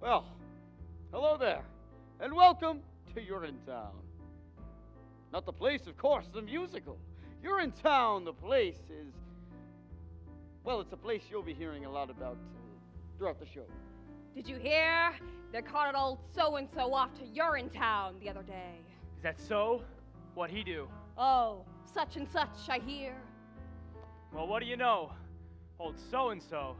Well, hello there, and welcome to Urinetown. Not the place, of course, the musical. Urinetown, the place is, well, it's a place you'll be hearing a lot about throughout the show. Did you hear? They caught an old so-and-so off to Urinetown the other day. Is that so? What'd he do? Oh, such and such, I hear. Well, what do you know? Old so-and-so.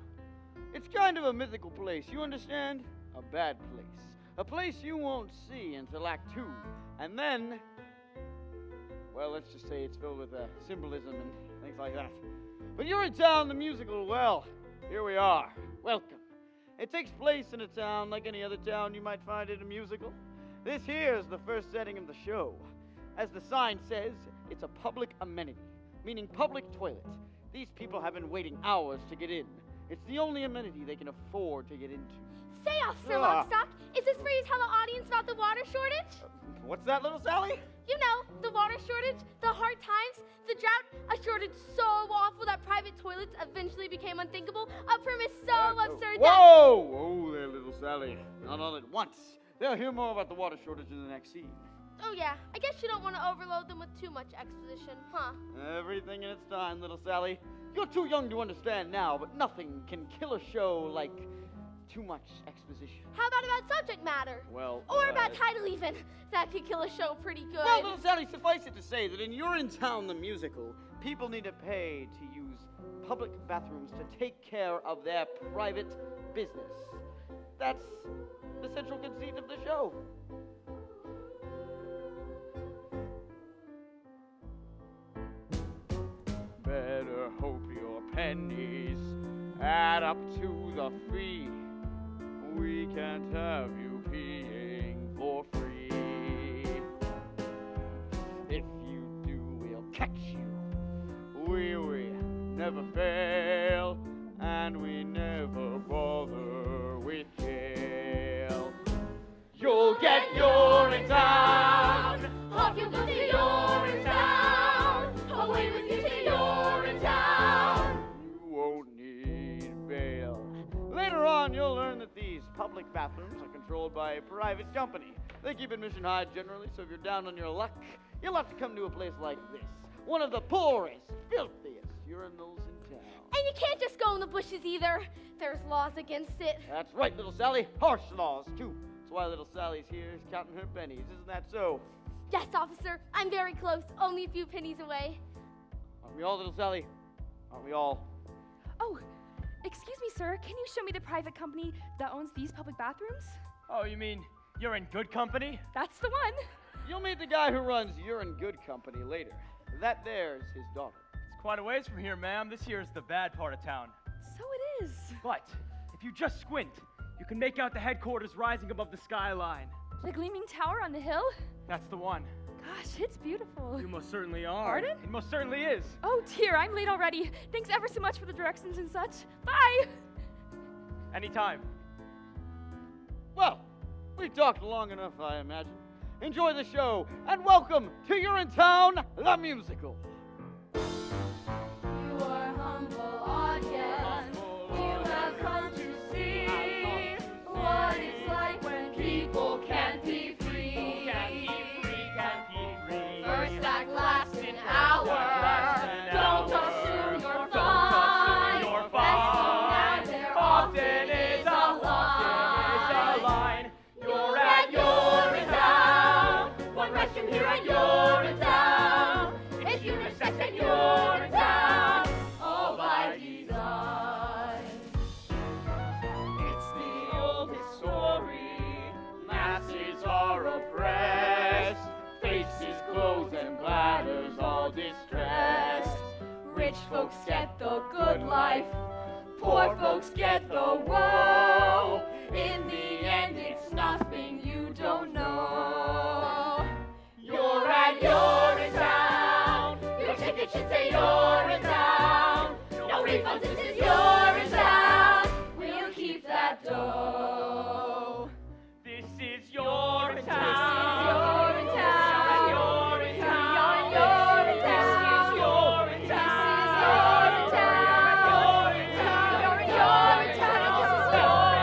It's kind of a mythical place, you understand? A bad place. A place you won't see until Act 2. And then, well, let's just say it's filled with symbolism and things like that. But Urinetown, the musical, well, here we are. Welcome. It takes place in a town like any other town you might find in a musical. This here is the first setting of the show. As the sign says, it's a public amenity, meaning public toilet. These people have been waiting hours to get in. It's the only amenity they can afford to get into. Say, Officer Longstock, is this where you tell the audience about the water shortage? What's that, little Sally? You know, the water shortage, the hard times, the drought, a shortage so awful that private toilets eventually became unthinkable, a premise so absurd that... Whoa! Whoa there, little Sally. Not all at once. They'll hear more about the water shortage in the next scene. Oh yeah, I guess you don't want to overload them with too much exposition, huh? Everything in its time, little Sally. You're too young to understand now, but nothing can kill a show like too much exposition. How about subject matter? Well, Or about title even. That could kill a show pretty good. Well, little Sally, suffice it to say that in Urinetown the musical, people need to pay to use public bathrooms to take care of their private business. That's the central conceit of the show. Better hope your pennies add up to the fee. We can't have you peeing for free. If you do, we'll catch you. We never fail, and we never bother with jail. You'll get Urinetown. Off you go to Urinetown. Away with you to Urinetown. You won't need bail. Later on, you'll learn that these public bathrooms are controlled by a private company. They keep admission high generally, so if you're down on your luck, you'll have to come to a place like this. One of the poorest, filthiest urinals in town. And you can't just go in the bushes either. There's laws against it. That's right, little Sally. Harsh laws, too. That's why little Sally's here is counting her pennies. Isn't that so? Yes, officer. I'm very close. Only a few pennies away. Aren't we all, little Sally? Aren't we all? Oh, excuse me, sir. Can you show me the private company that owns these public bathrooms? Oh, you mean you're in good company? That's the one. You'll meet the guy who runs Urine Good Company later. That there's his daughter. It's quite a ways from here, ma'am. This here is the bad part of town. So it is. But if you just squint, you can make out the headquarters rising above the skyline. The gleaming tower on the hill? That's the one. Gosh, it's beautiful. You most certainly are. Pardon? It most certainly is. Oh dear, I'm late already. Thanks ever so much for the directions and such. Bye! Anytime. Well, we talked long enough, I imagine. Enjoy the show, and welcome to Urinetown, the musical. Your humble audience, you have come to see what it's like when people can't be free. First act lasts an hour. Don't assume you're fine. As soon as there often is a line. You're at Urinetown. One restroom here at Urinetown. It's unisex at Urinetown. All by design. It's the oldest story. Masses are oppressed. Faces closed and bladders all distressed. Rich folks get the good life. Poor folks get the woe. In the end, it's nothing you don't know. You're at Urinetown. Your ticket should say Urinetown. No refunds, this is Urinetown. We'll keep that dough. This is your This is town. Urinetown. Urinetown. Urinetown. This is This Urinetown. is Urinetown. You're in Urinetown. This is Urinetown.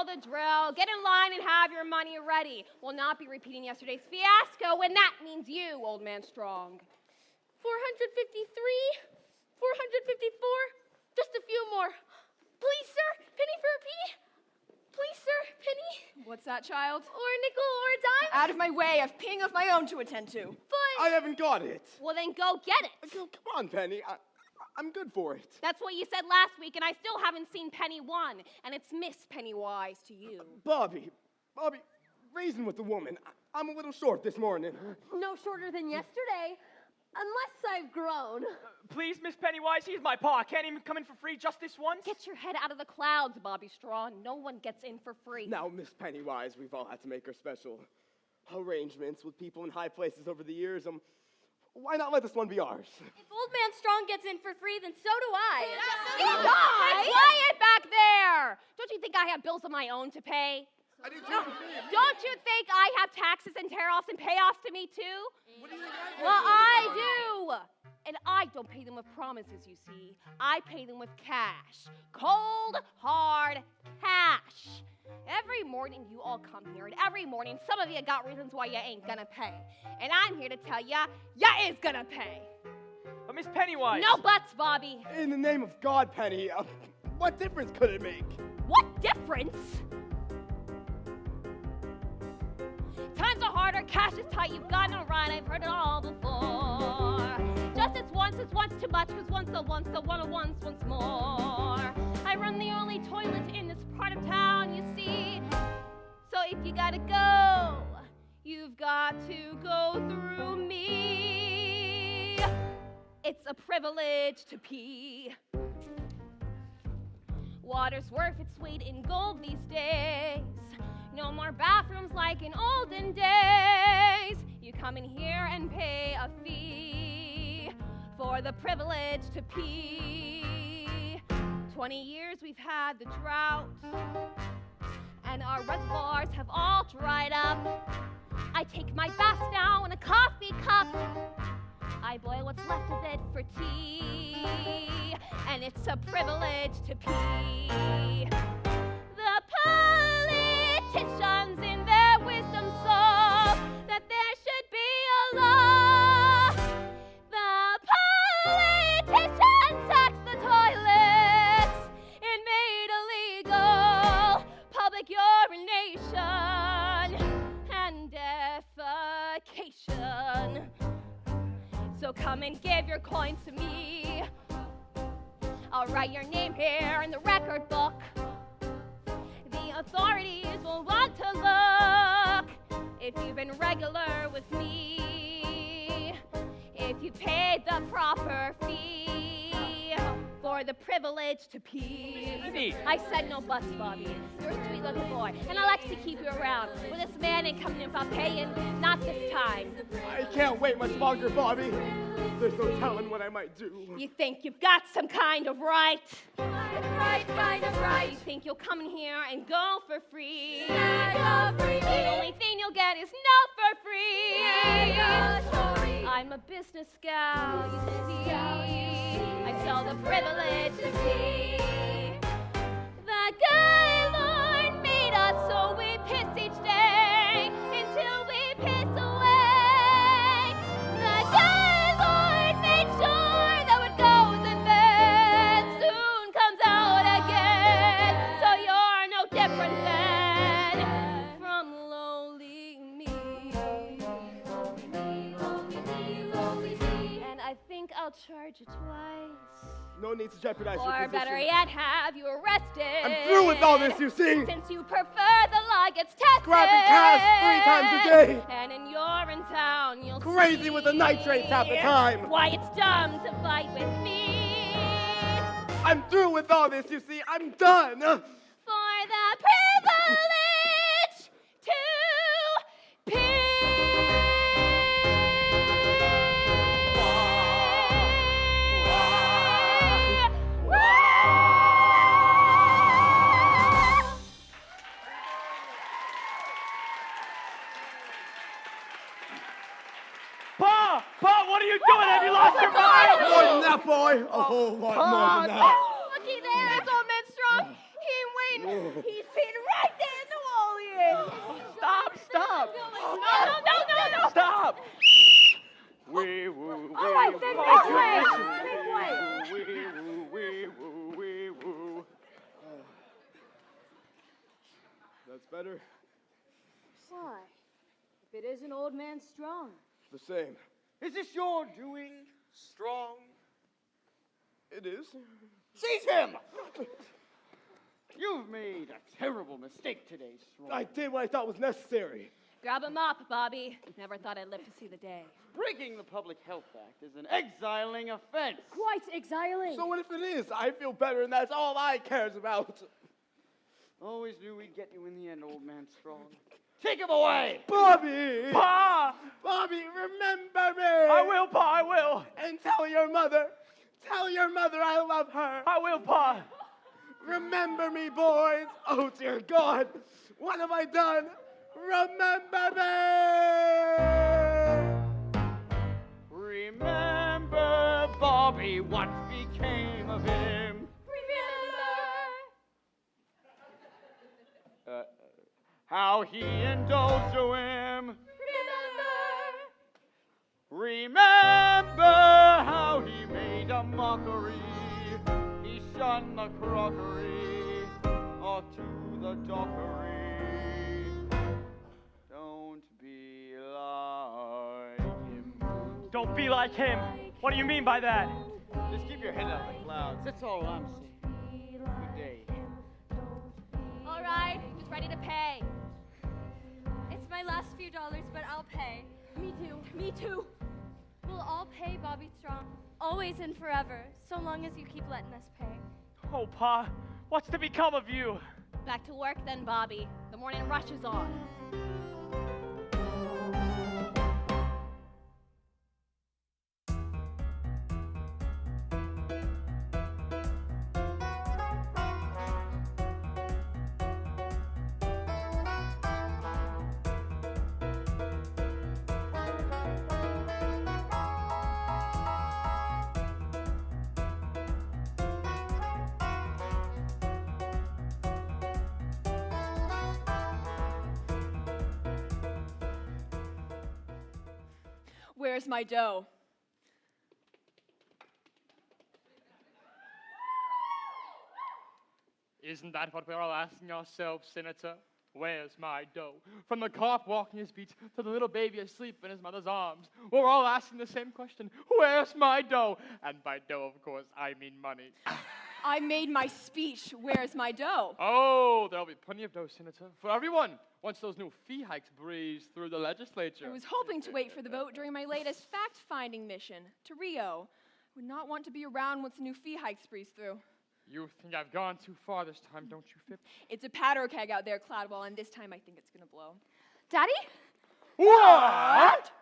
know the drill. Get in line and have your money ready. We'll not be repeating yesterday's fiasco, and that means you, Old Man Strong. 453, 454, just a few more. Please, sir, penny for a pea. Please, sir, penny. What's that, child? Or a nickel or a dime. Out of my way, I've ping of my own to attend to. But I haven't got it. Well, then go get it. Come on, Penny. I'm good for it. That's what you said last week, and I still haven't seen Penny 1, and it's Miss Pennywise to you. Bobby, reason with the woman. I'm a little short this morning. no shorter than yesterday, unless I've grown. Please, Miss Pennywise, he's my pa. Can't even come in for free just this once? Get your head out of the clouds, Bobby Straw. No one gets in for free. Now, Miss Pennywise, we've all had to make our special arrangements with people in high places over the years. Why not let this one be ours? If Old Man Strong gets in for free, then so do I. Hey, quiet back there! Don't you think I have bills of my own to pay? I do too. Don't you think I have taxes and tear-offs and payoffs to me too? What do you think I do? Well, I do. And I don't pay them with promises, you see. I pay them with cash. Cold, hard cash. Every morning you all come here, and every morning some of you got reasons why you ain't gonna pay. And I'm here to tell ya is gonna pay. But Miss Pennywise. No buts, Bobby. In the name of God, Penny, what difference could it make? What difference? Times are harder, cash is tight, you've got no right, I've heard it all before. Justice once too much, cause once a once more. I run the only toilet in this part of town, you see. So if you gotta go, you've got to go through me. It's a privilege to pee. Water's worth its weight in gold these days. No more bathrooms like in olden days. You come in here and pay a fee for the privilege to pee. 20 years we've had the drought, and our reservoirs have all dried up. I take my bath now in a coffee cup. I boil what's left of it for tea, and it's a privilege to pee. The politicians in their wisdom saw that there should be a law. The politicians taxed the toilets and made illegal public urination and defecation. So come and give your coins to me. I'll write your name here in the record book. The authorities will want to look if you've been regular with me, if you paid the proper fee for the privilege to pee. Penny. I said no buts, Bobby. You're a sweet little boy, and I like to keep you around. But this man ain't coming in without paying, not this time. I can't wait much longer, Bobby. There's no telling what I might do. You think you've got some kind of right? Right, kind of right. You think you'll come in here and go for free? Go free. The only thing you'll get is no for free. Negatory. I'm a business gal, you see. I sell the privilege to be. The good Lord made us so we piss each day until we piss away. The good Lord made sure that what goes in bed soon comes out again. So you're no different than from lowly me. Lowly me. And I think I'll charge you twice. No need to jeopardize your Or position. better yet, have you arrested. I'm through with all this, you see. Since you prefer the law gets tested. Grabbing cash 3 times a day. And in Urinetown, you'll Crazy see with the nitrates half the time. why it's dumb to fight with me. I'm through with all this, you see. I'm done. For the privilege to pee. Pa, what are you doing? Have you lost your mind? More than that, boy. A whole lot more than that. Looky there, that's Old Man Strong. He ain't waiting. He's peeing right No. Stop! Wee woo, wee All right, then make way. wee woo. That's better. Why? If it isn't old man strong. The same. Is this your doing, Strong? It is. Seize him! You've made a terrible mistake today, Strong. I did what I thought was necessary. Grab him up, Bobby. Never thought I'd live to see the day. Breaking the Public Health Act is an exiling offense. Quite exiling. So what if it is? I feel better, and that's all I cares about. Always knew we'd get you in the end, old man Strong. Take him away! Bobby! Pa! Bobby, remember me! I will, Pa, I will! And tell your mother I love her. I will, Pa! Remember me, boys. Oh, dear God. What have I done? Remember me! Remember, Bobby, what became of him? How he indulged a whim. Remember how he made a mockery. He shunned the crockery or to the dockery. Don't be like him. Don't be like him. What do you mean by that? Just keep your head out of the clouds. That's all I'm saying. Good day. All right, who's ready to pay? It's my last few dollars, but I'll pay. Me too. We'll all pay, Bobby Strong. Always and forever, so long as you keep letting us pay. Oh, Pa, what's to become of you? Back to work then, Bobby. The morning rush is on. Where's my dough? Isn't that what we're all asking ourselves, Senator? Where's my dough? From the cop walking his beat to the little baby asleep in his mother's arms, we're all asking the same question. Where's my dough? And by dough, of course, I mean money. I made my speech. Where's my dough? Oh, there'll be plenty of dough, Senator, for everyone, once those new fee hikes breeze through the legislature. I was hoping to wait for the vote during my latest fact-finding mission to Rio. I would not want to be around once the new fee hikes breeze through. You think I've gone too far this time, don't you, Fip? It's a powder keg out there, Cladwell, and this time I think it's gonna blow. Daddy? What?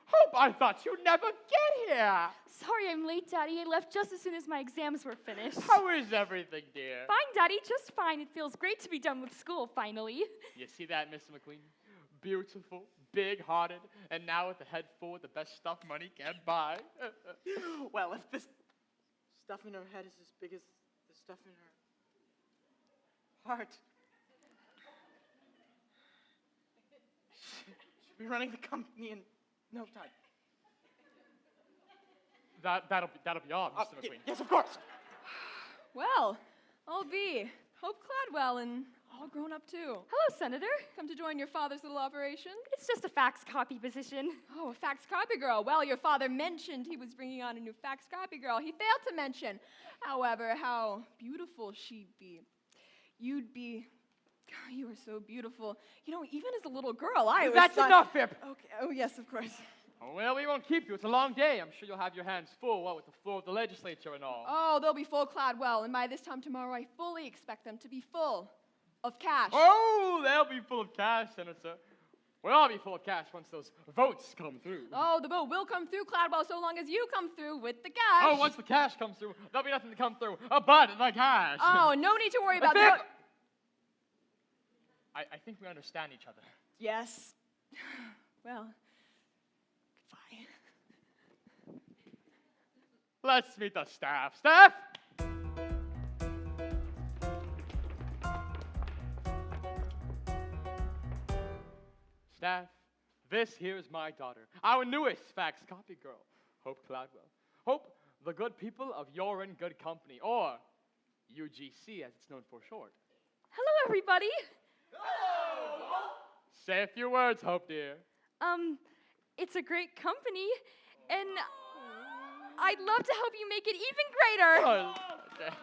Hope I thought you'd never get here. Sorry I'm late, Daddy. I left just as soon as my exams were finished. How is everything, dear? Fine, Daddy, just fine. It feels great to be done with school, finally. You see that, Mr. McLean? Beautiful, big-hearted, and now with a head full of the best stuff money can buy. Well, if this stuff in her head is as big as the stuff in her heart, she'll be running the company in no time. That'll be all, Mr. McLean. Yes, of course. Well, I'll be Hope Cladwell and all grown up too. Hello, Senator. Come to join your father's little operation? It's just a fax copy position. Oh, a fax copy girl. Well, your father mentioned he was bringing on a new fax copy girl. He failed to mention, however, how beautiful she'd be. You'd be... Oh, you are so beautiful. You know, even as a little girl, I was... That's enough, Fip. Okay. Oh, yes, of course. Oh, well, we won't keep you. It's a long day. I'm sure you'll have your hands full, what with the floor of the legislature and all. Oh, they'll be full Cladwell, and by this time tomorrow, I fully expect them to be full of cash. Oh, they'll be full of cash, Senator. We'll all be full of cash once those votes come through. Oh, the vote will come through, Cladwell, so long as you come through with the cash. Oh, once the cash comes through, there'll be nothing to come through but the cash. Oh, no need to worry about Fip! that. I think we understand each other. Yes. Well, goodbye. Let's meet the staff. Staff! Staff, This here's my daughter, our newest fax copy girl, Hope Cloudwell. Hope, the good people of You're in Good Company, or UGC as it's known for short. Hello, everybody. Say a few words, Hope dear. It's a great company, and I'd love to help you make it even greater. Oh, okay.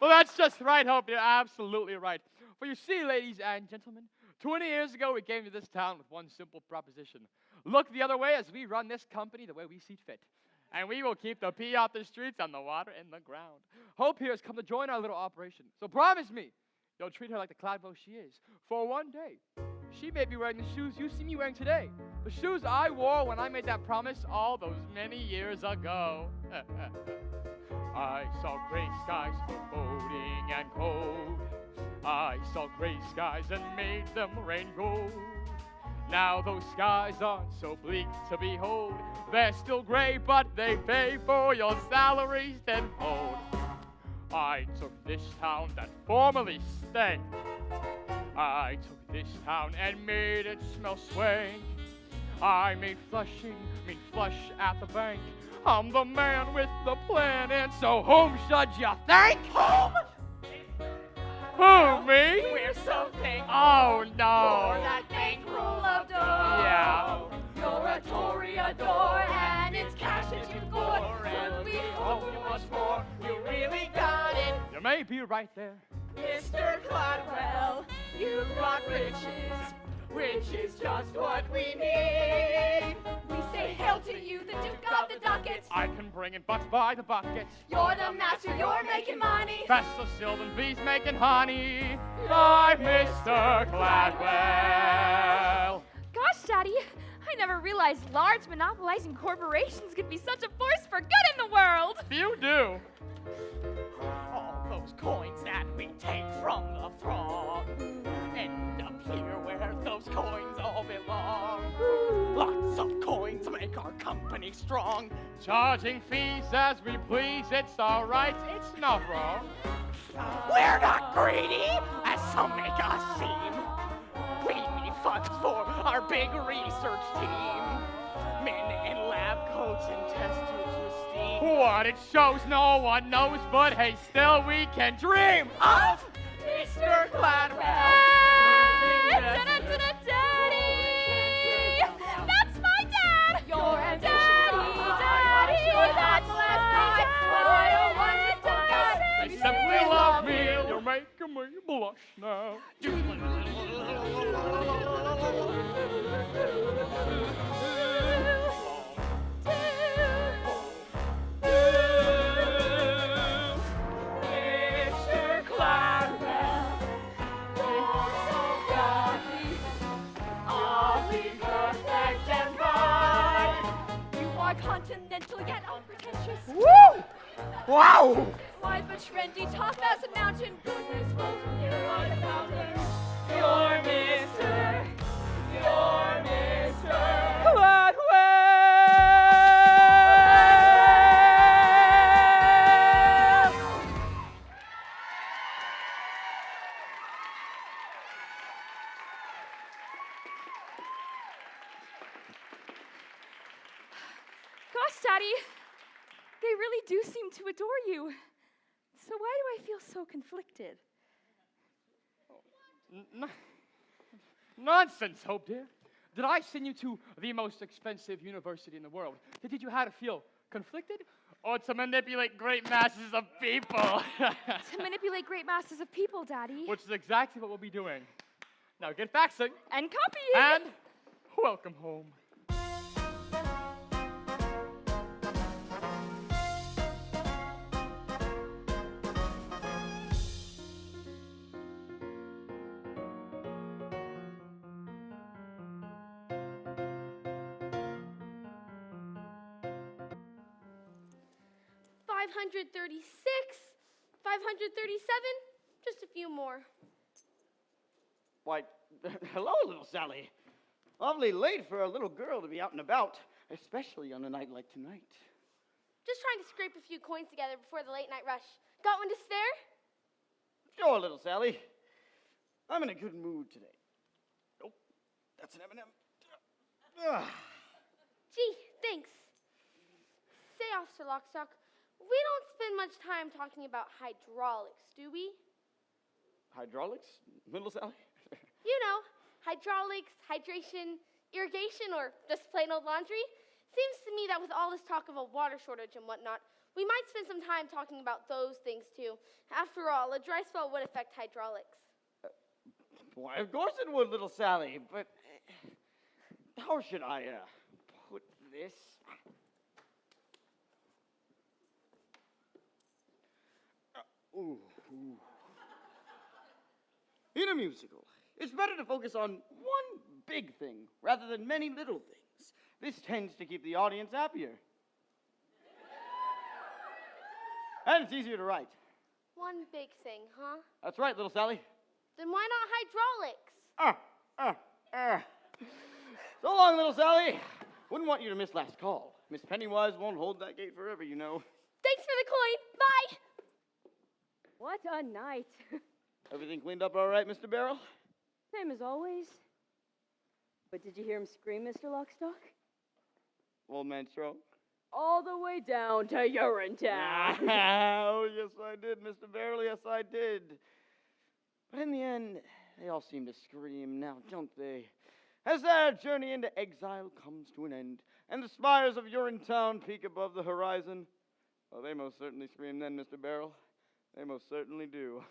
Well, that's just right, Hope. You're absolutely right. For you see, ladies and gentlemen, 20 years ago we came to this town with one simple proposition. Look the other way as we run this company the way we see fit. And we will keep the pee out the streets and the water in the ground. Hope here has come to join our little operation. So promise me, you'll treat her like the Cloudwell she is. For one day, she may be wearing the shoes you see me wearing today. The shoes I wore when I made that promise all those many years ago. I saw gray skies foreboding and cold. I saw gray skies and made them rain gold. Now those skies aren't so bleak to behold. They're still gray, but they pay for your salaries tenfold. I took this town that formerly stank. I took this town and made it smell swank. I made Flushing mean flush at the bank. I'm the man with the plan, and so whom should you thank? Home? Who, me? We're so thankful Oh, no. for that bankroll of dough. Yeah. You're a Toreador, and it's cash that you've got. And we hope you much more. You really got it. You may be right there. Mr. Cladwell, you've got riches. Rich is just what we need. We say hail to you, the Duke of the Ducats. I can bring in butts by the bucket. You're the master, you're making money. Best of Sylvan bees making honey. I'm Mr. Cladwell. Gosh, Daddy, I never realized large monopolizing corporations could be such a force for good in the world. You do. All those coins that we take from the throng end up here where those coins all belong. Lots of coins make our company strong. Charging fees as we please, it's all right, it's not wrong. We're not greedy, as some make us seem. We need funds for our big research team. Men in lab coats and test tubes with steam. What it shows no one knows, but hey, still we can dream Of Mr. Cladwell. Daddy! That's my dad! Your ambition Daddy, that's my dad! They simply love me, you're making me blush now. Mr. Cladwell, you're so godly, oddly perfect and fine. You are continental yet unpretentious. Woo! Wow! Why but trendy, tough as a mountain. Goodness flows from you on the mountain. You're Mr. Cladwell. Gosh, Daddy, they really do seem to adore you. So why do I feel so conflicted? Nonsense, Hope dear. Did I send you to the most expensive university in the world to teach you how to feel conflicted or to manipulate great masses of people? To manipulate great masses of people, Daddy. Which is exactly what we'll be doing. Now get faxing And copying. and welcome home. $536, $537, just a few more. Why, hello, little Sally. Awfully late for a little girl to be out and about, especially on a night like tonight. Just trying to scrape a few coins together before the late night rush. Got one to spare? Sure, little Sally. I'm in a good mood today. Oh, that's an M&M. Gee, thanks. Say, Officer Lockstock, we don't spend much time talking about hydraulics, do we? Hydraulics? Little Sally? You know, hydraulics, hydration, irrigation, or just plain old laundry. Seems to me that with all this talk of a water shortage and whatnot, we might spend some time talking about those things too. After all, a dry spell would affect hydraulics. Why, of course it would, little Sally, but how should I put this? Ooh. In a musical, it's better to focus on one big thing rather than many little things. This tends to keep the audience happier. And it's easier to write. One big thing, huh? That's right, little Sally. Then why not hydraulics? So long, little Sally. Wouldn't want you to miss last call. Miss Pennywise won't hold that gate forever, you know. Thanks for the coin. Bye. What a night. Everything cleaned up all right, Mr. Barrel? Same as always. But did you hear him scream, Mr. Lockstock? Old man Strong? All the way down to Urinetown. Oh, yes, I did, Mr. Barrel. Yes, I did. But in the end, they all seem to scream now, don't they? As their journey into exile comes to an end, and the spires of Urinetown peak above the horizon, well, they most certainly scream then, Mr. Barrel. They most certainly do.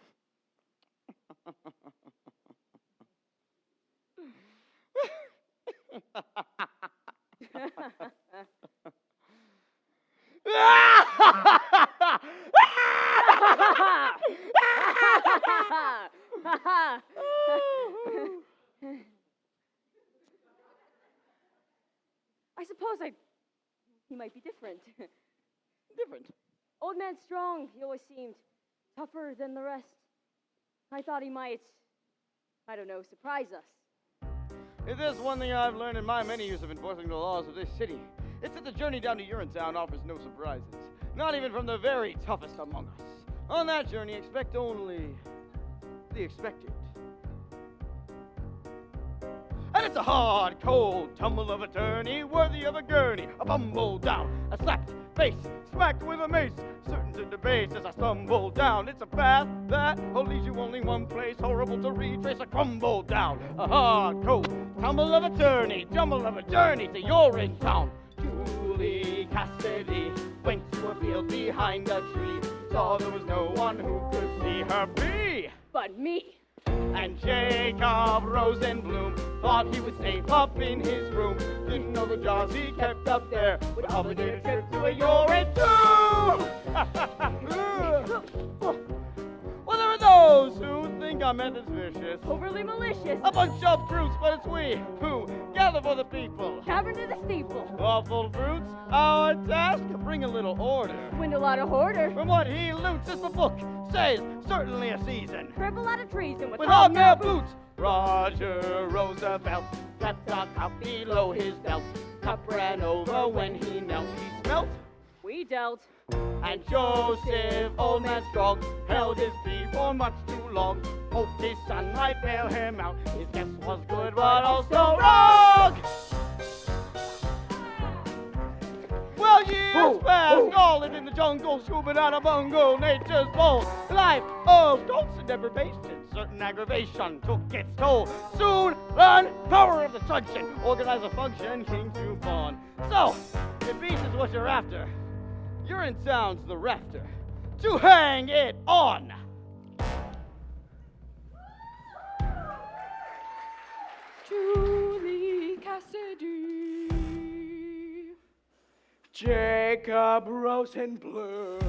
I suppose he might be different. Different? Old man Strong, he always seemed tougher than the rest. I thought he might, I don't know, surprise us. If there's one thing I've learned in my many years of enforcing the laws of this city, it's that the journey down to Urinetown offers no surprises, not even from the very toughest among us. On that journey, expect only the expected. And it's a hard, cold tumble of a tourney, worthy of a gurney, a bumble down, a slapped face, smacked with a mace, certain to debase as I stumble down. It's a path that leads you only one place, horrible to retrace, a crumble down, a hard, cold tumble of a tourney, jumble of a journey to Urinetown. Julie Cassidy went to a field behind a tree, saw there was no one who could see her be but me. And Jacob Rosenblum thought he was safe up in his room. Didn't know the jobs he kept up there would obligate a trip to a Urinetown. Well, there are those who think our methods vicious, Overly malicious. a bunch of brutes, but it's we who gather for the people. Tavern to the steeple. Awful brutes, our task, bring a little order. Swindle out a hoarder. From what he loots, as the book says, certainly a season. Cripple out of treason with With hobnail boots, Roger Roosevelt kept a cup below his belt. Cup ran over when he knelt. He smelt, we dealt. and Joseph, old man Strong, held his pee for much too long. Hoped his son might bail him out. His guess was good, but also wrong. Well, years passed, all lived in the jungle, scooping out a bungle, nature's bowl. Life of goats and deprivation, certain aggravation took its toll. Soon learn power of the truncheon, organize a function, king to pawn. So, if peace is what you're after, Urinetown's the rafter to hang it on. Julie Cassidy. Jacob Rosenblum.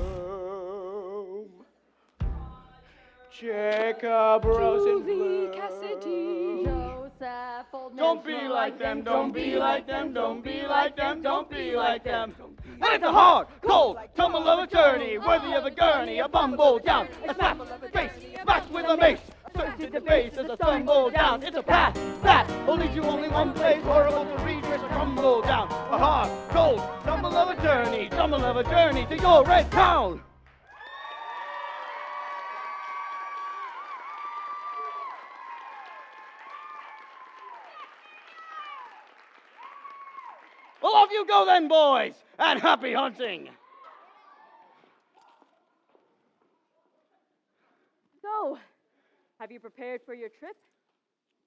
Jacob Julie Rosenblum. Cassidy. Joseph, old man Don't be Strong. like them, don't be like them, don't be like them, don't be like them. And it's a hard, cold tumble of a journey, worthy of a gurney, a bumble down, a slap face, smacked with a mace, certain to base as a stumble down. It's a path that will lead you only one place, horrible to retrace, a crumble down, a hard, cold tumble of a journey, tumble of a journey to Urinetown. Well, off you go then, boys, and happy hunting. So, have you prepared for your trip?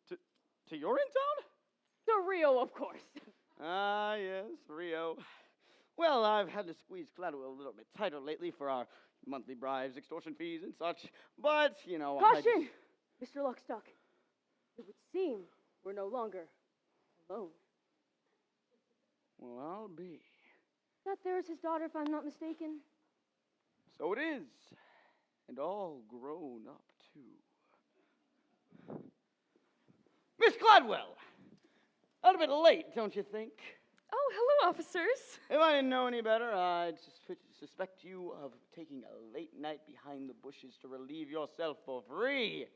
To Urinetown? To Rio, of course. Ah, yes, Rio. Well, I've had to squeeze Gladwell a little bit tighter lately for our monthly bribes, extortion fees, and such. But, you know, Caution! Mr. Lockstock. It would seem we're no longer alone. Well, I'll be. That there's his daughter, if I'm not mistaken. So it is. And all grown up, too. Miss Gladwell! A little bit late, don't you think? Oh, hello, officers. If I didn't know any better, I'd suspect you of taking a late night behind the bushes to relieve yourself for free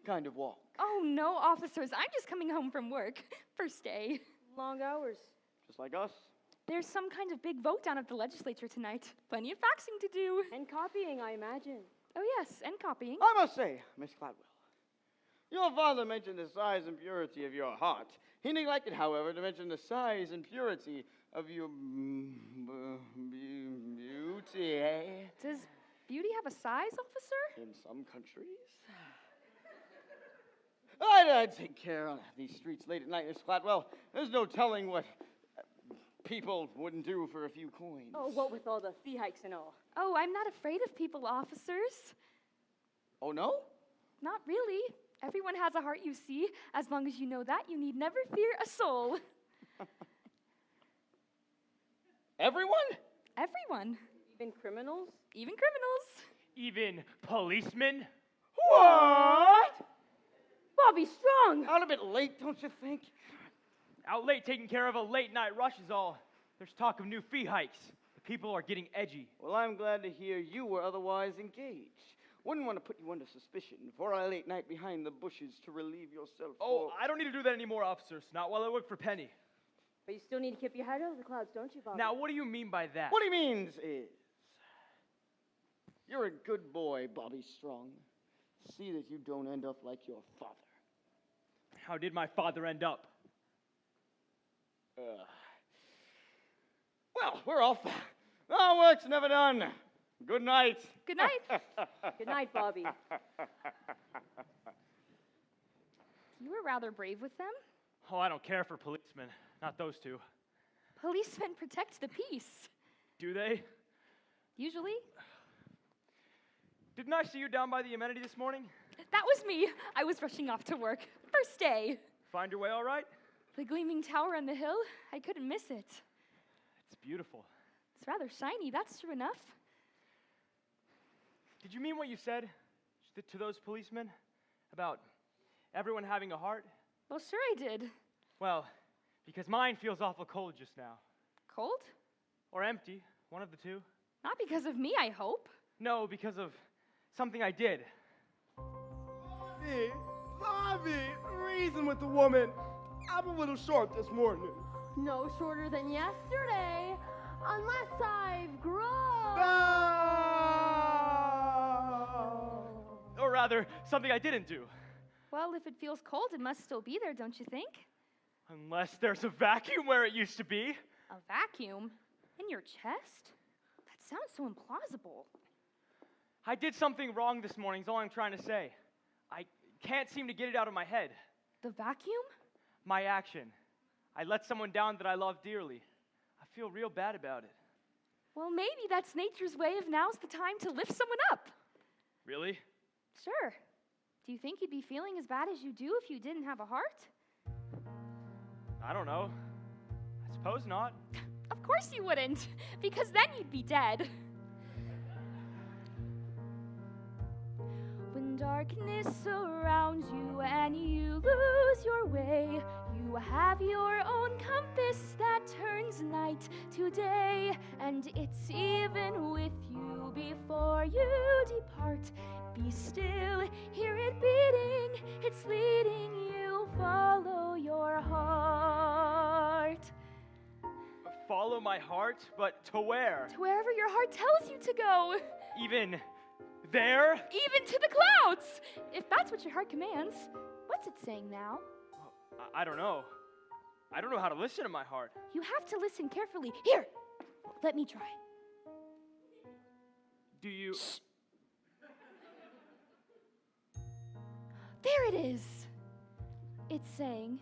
kind of walk. Oh, no, officers. I'm just coming home from work. First day. Long hours. Just like us. There's some kind of big vote down at the legislature tonight. Plenty of faxing to do. And copying, I imagine. Oh, yes, and copying. I must say, Miss Gladwell, your father mentioned the size and purity of your heart. He neglected, however, to mention the size and purity of your beauty, eh? Does beauty have a size, officer? In some countries. I'd take care on these streets late at night, Miss Gladwell. There's no telling what people wouldn't do for a few coins. Oh, what with all the fee hikes and all? Oh, I'm not afraid of people, officers. Oh, no? Not really. Everyone has a heart, you see. As long as you know that, you need never fear a soul. Everyone? Everyone. Even criminals? Even criminals. Even policemen? What? Bobby Strong! Out a bit late, don't you think? Out late taking care of a late night rush is all. There's talk of new fee hikes. The people are getting edgy. Well, I'm glad to hear you were otherwise engaged. Wouldn't want to put you under suspicion for a late night behind the bushes to relieve yourself. Oh, I don't need to do that anymore, officers. Not while I work for Penny. But you still need to keep your head out of the clouds, don't you, Bobby? Now, what do you mean by that? What he means is, you're a good boy, Bobby Strong. See that you don't end up like your father. How did my father end up? Well, we're off. Our work's never done. Good night. Good night. Good night, Bobby. You were rather brave with them. Oh, I don't care for policemen. Not those two. Policemen protect the peace. Do they? Usually. Didn't I see you down by the amenity this morning? That was me. I was rushing off to work. First day. Find your way all right? The gleaming tower on the hill, I couldn't miss it. It's beautiful. It's rather shiny, that's true enough. Did you mean what you said to those policemen about everyone having a heart? Well, sure I did. Well, because mine feels awful cold just now. Cold? Or empty, one of the two. Not because of me, I hope. No, because of something I did. Bobby, reason with the woman. I'm a little short this morning. No shorter than yesterday, unless I've grown. Or rather, something I didn't do. Well, if it feels cold, it must still be there, don't you think? Unless there's a vacuum where it used to be. A vacuum? In your chest? That sounds so implausible. I did something wrong this morning, is all I'm trying to say. I can't seem to get it out of my head. The vacuum? My action. I let someone down that I love dearly. I feel real bad about it. Well, maybe that's nature's way of now's the time to lift someone up. Really? Sure. Do you think you'd be feeling as bad as you do if you didn't have a heart? I don't know. I suppose not. Of course you wouldn't, because then you'd be dead. When darkness surrounds you and you lose your way, you have your own compass that turns night to day, and it's even with you before you depart. Be still, hear it beating, it's leading you, follow your heart. Follow my heart, but to where? To wherever your heart tells you to go. Even there? Even to the clouds, if that's what your heart commands. What's it saying now? I don't know. I don't know how to listen to my heart. You have to listen carefully. Here, let me try. Do you... Shh. There it is. It's saying,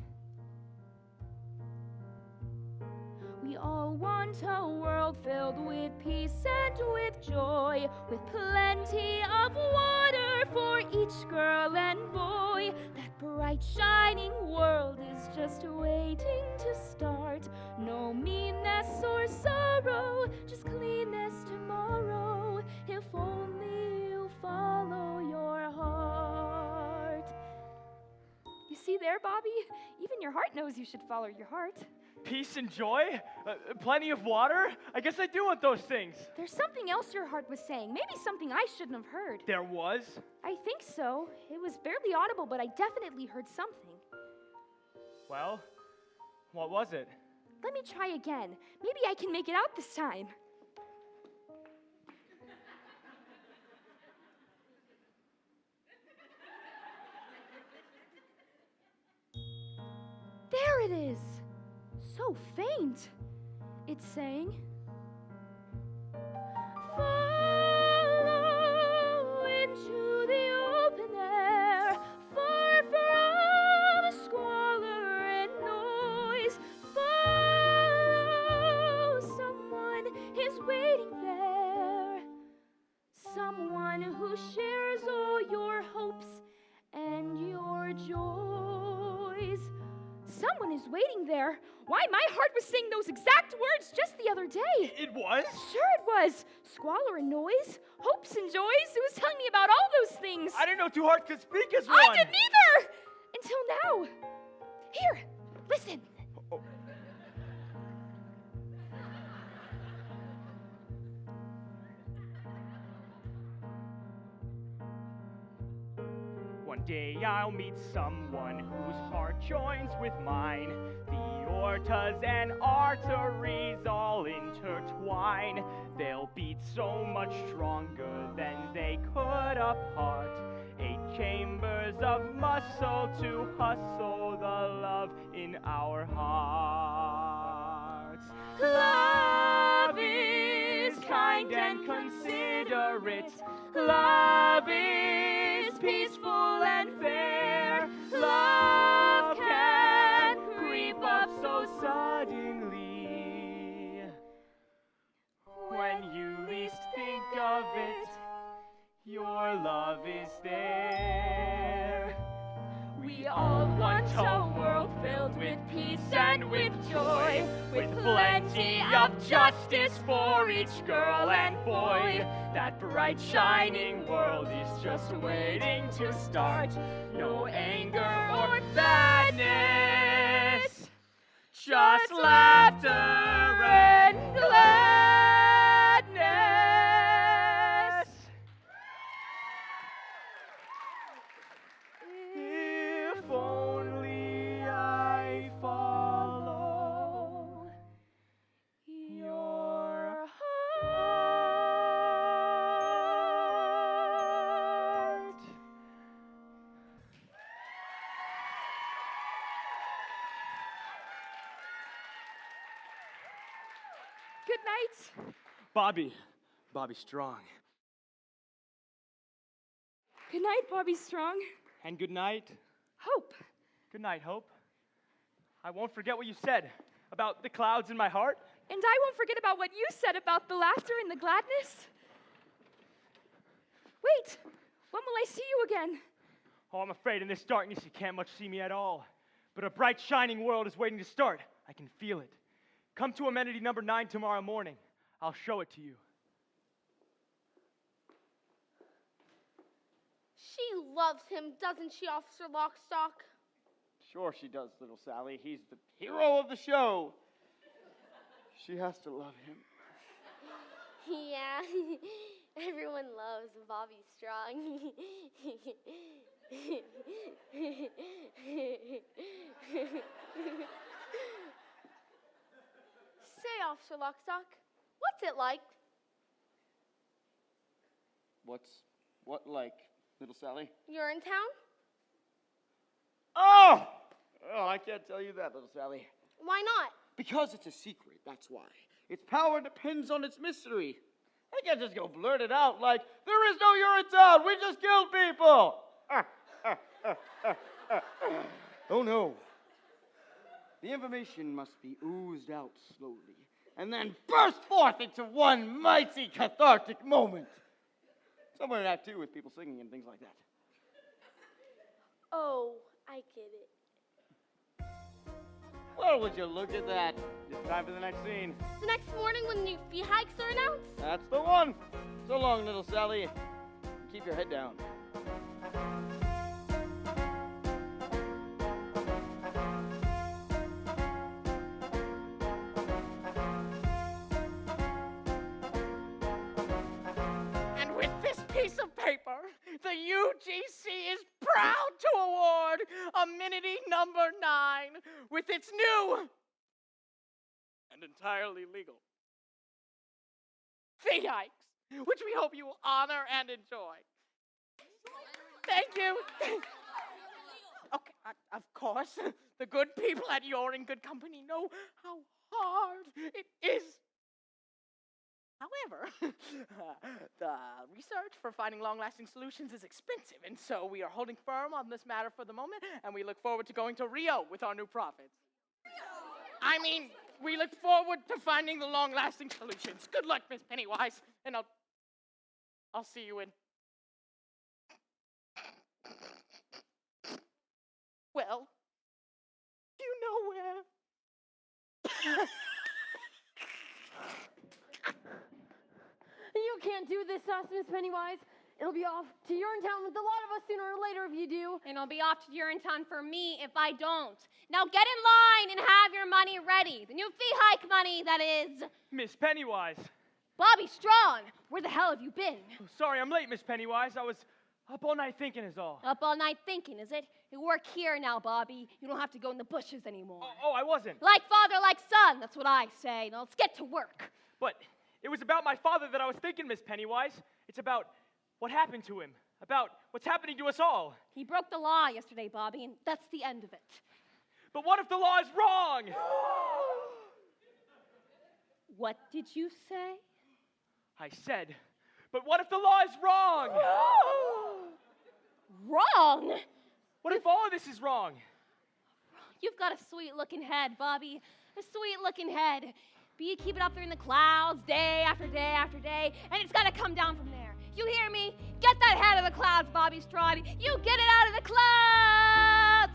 we all want a world filled with peace and with joy, with plenty of water for each girl and boy. That bright shining world is just waiting to start. No meanness or sorrow, just cleanness tomorrow, if only you follow your heart. You see there, Bobby? Even your heart knows you should follow your heart. Peace and joy? Plenty of water? I guess I do want those things. There's something else your heart was saying. Maybe something I shouldn't have heard. There was? I think so. It was barely audible, but I definitely heard something. Well, what was it? Let me try again. Maybe I can make it out this time. There it is. So faint. It's saying, follow into the open air, far from squalor and noise. Follow, someone is waiting there, someone who shares all your hopes and your joys. Someone is waiting there. Why, my heart was saying those exact words just the other day. It was? Sure it was. Squalor and noise, hopes and joys. It was telling me about all those things. I didn't know two hearts could speak as one. I didn't either! Until now. Here, listen. Oh. One day I'll meet someone whose heart joins with mine. The aortas and arteries all intertwine. They'll beat so much stronger than they could apart. 8 chambers of muscle to hustle the love in our hearts. Love is kind and considerate. Love is peaceful and fair. Love can creep up so suddenly. When you least think of it, your love is there. We all want a world filled with peace and with joy, with plenty of justice for each girl and boy. That bright shining world is just waiting to start. No anger or sadness, just laughter and gladness. If only I follow your heart. Good night. Bobby Strong. Good night, Bobby Strong. And good night. Hope. Good night, Hope. I won't forget what you said about the clouds in my heart. And I won't forget about what you said about the laughter and the gladness. Wait, when will I see you again? Oh, I'm afraid in this darkness you can't much see me at all. But a bright, shining world is waiting to start. I can feel it. Come to amenity number 9 tomorrow morning. I'll show it to you. She loves him, doesn't she, Officer Lockstock? Sure she does, little Sally. He's the hero of the show. She has to love him. Yeah, everyone loves Bobby Strong. Say, Officer Lockstock, what's it like? What like, little Sally? Urinetown? Oh! Oh, I can't tell you that, little Sally. Why not? Because it's a secret, that's why. Its power depends on its mystery. I can't just go blurt it out like, there is no Urinetown, we just killed people! Oh no. The information must be oozed out slowly, and then burst forth into one mighty cathartic moment. Somewhere in Act 2 with people singing and things like that. Oh, I get it. Well, would you look at that? It's time for the next scene. The next morning when the new fee hikes are announced? That's the one. So long, little Sally. Keep your head down. And with this piece of paper, the UGC is proud to award amenity number 9 with its new and entirely legal fee hikes, which we hope you will honor and enjoy. Thank you. Okay, of course, the good people at You're in Good Company know how hard it is. However, the research for finding long-lasting solutions is expensive, and so we are holding firm on this matter for the moment, and we look forward to going to Rio with our new profits. I mean, we look forward to finding the long-lasting solutions. Good luck, Miss Pennywise, and I'll see you in... Well, you know where. You can't do this to us, Miss Pennywise. It'll be off to Urinetown with a lot of us sooner or later if you do. And it'll be off to Urinetown for me if I don't. Now get in line and have your money ready. The new fee hike money, that is. Miss Pennywise. Bobby Strong, where the hell have you been? Oh, sorry, I'm late, Miss Pennywise. I was up all night thinking is all. Up all night thinking, is it? You work here now, Bobby. You don't have to go in the bushes anymore. Oh, I wasn't. Like father, like son, that's what I say. Now let's get to work. But it was about my father that I was thinking, Miss Pennywise. It's about what happened to him. About what's happening to us all. He broke the law yesterday, Bobby, and that's the end of it. But what if the law is wrong? What did you say? I said, but what if the law is wrong? Wrong? What if all of this is wrong? You've got a sweet-looking head, Bobby. A sweet-looking head. But you keep it up there in the clouds day after day after day, and it's got to come down from there. You hear me? Get that head out of the clouds, Bobby Strong. You get it out of the clouds!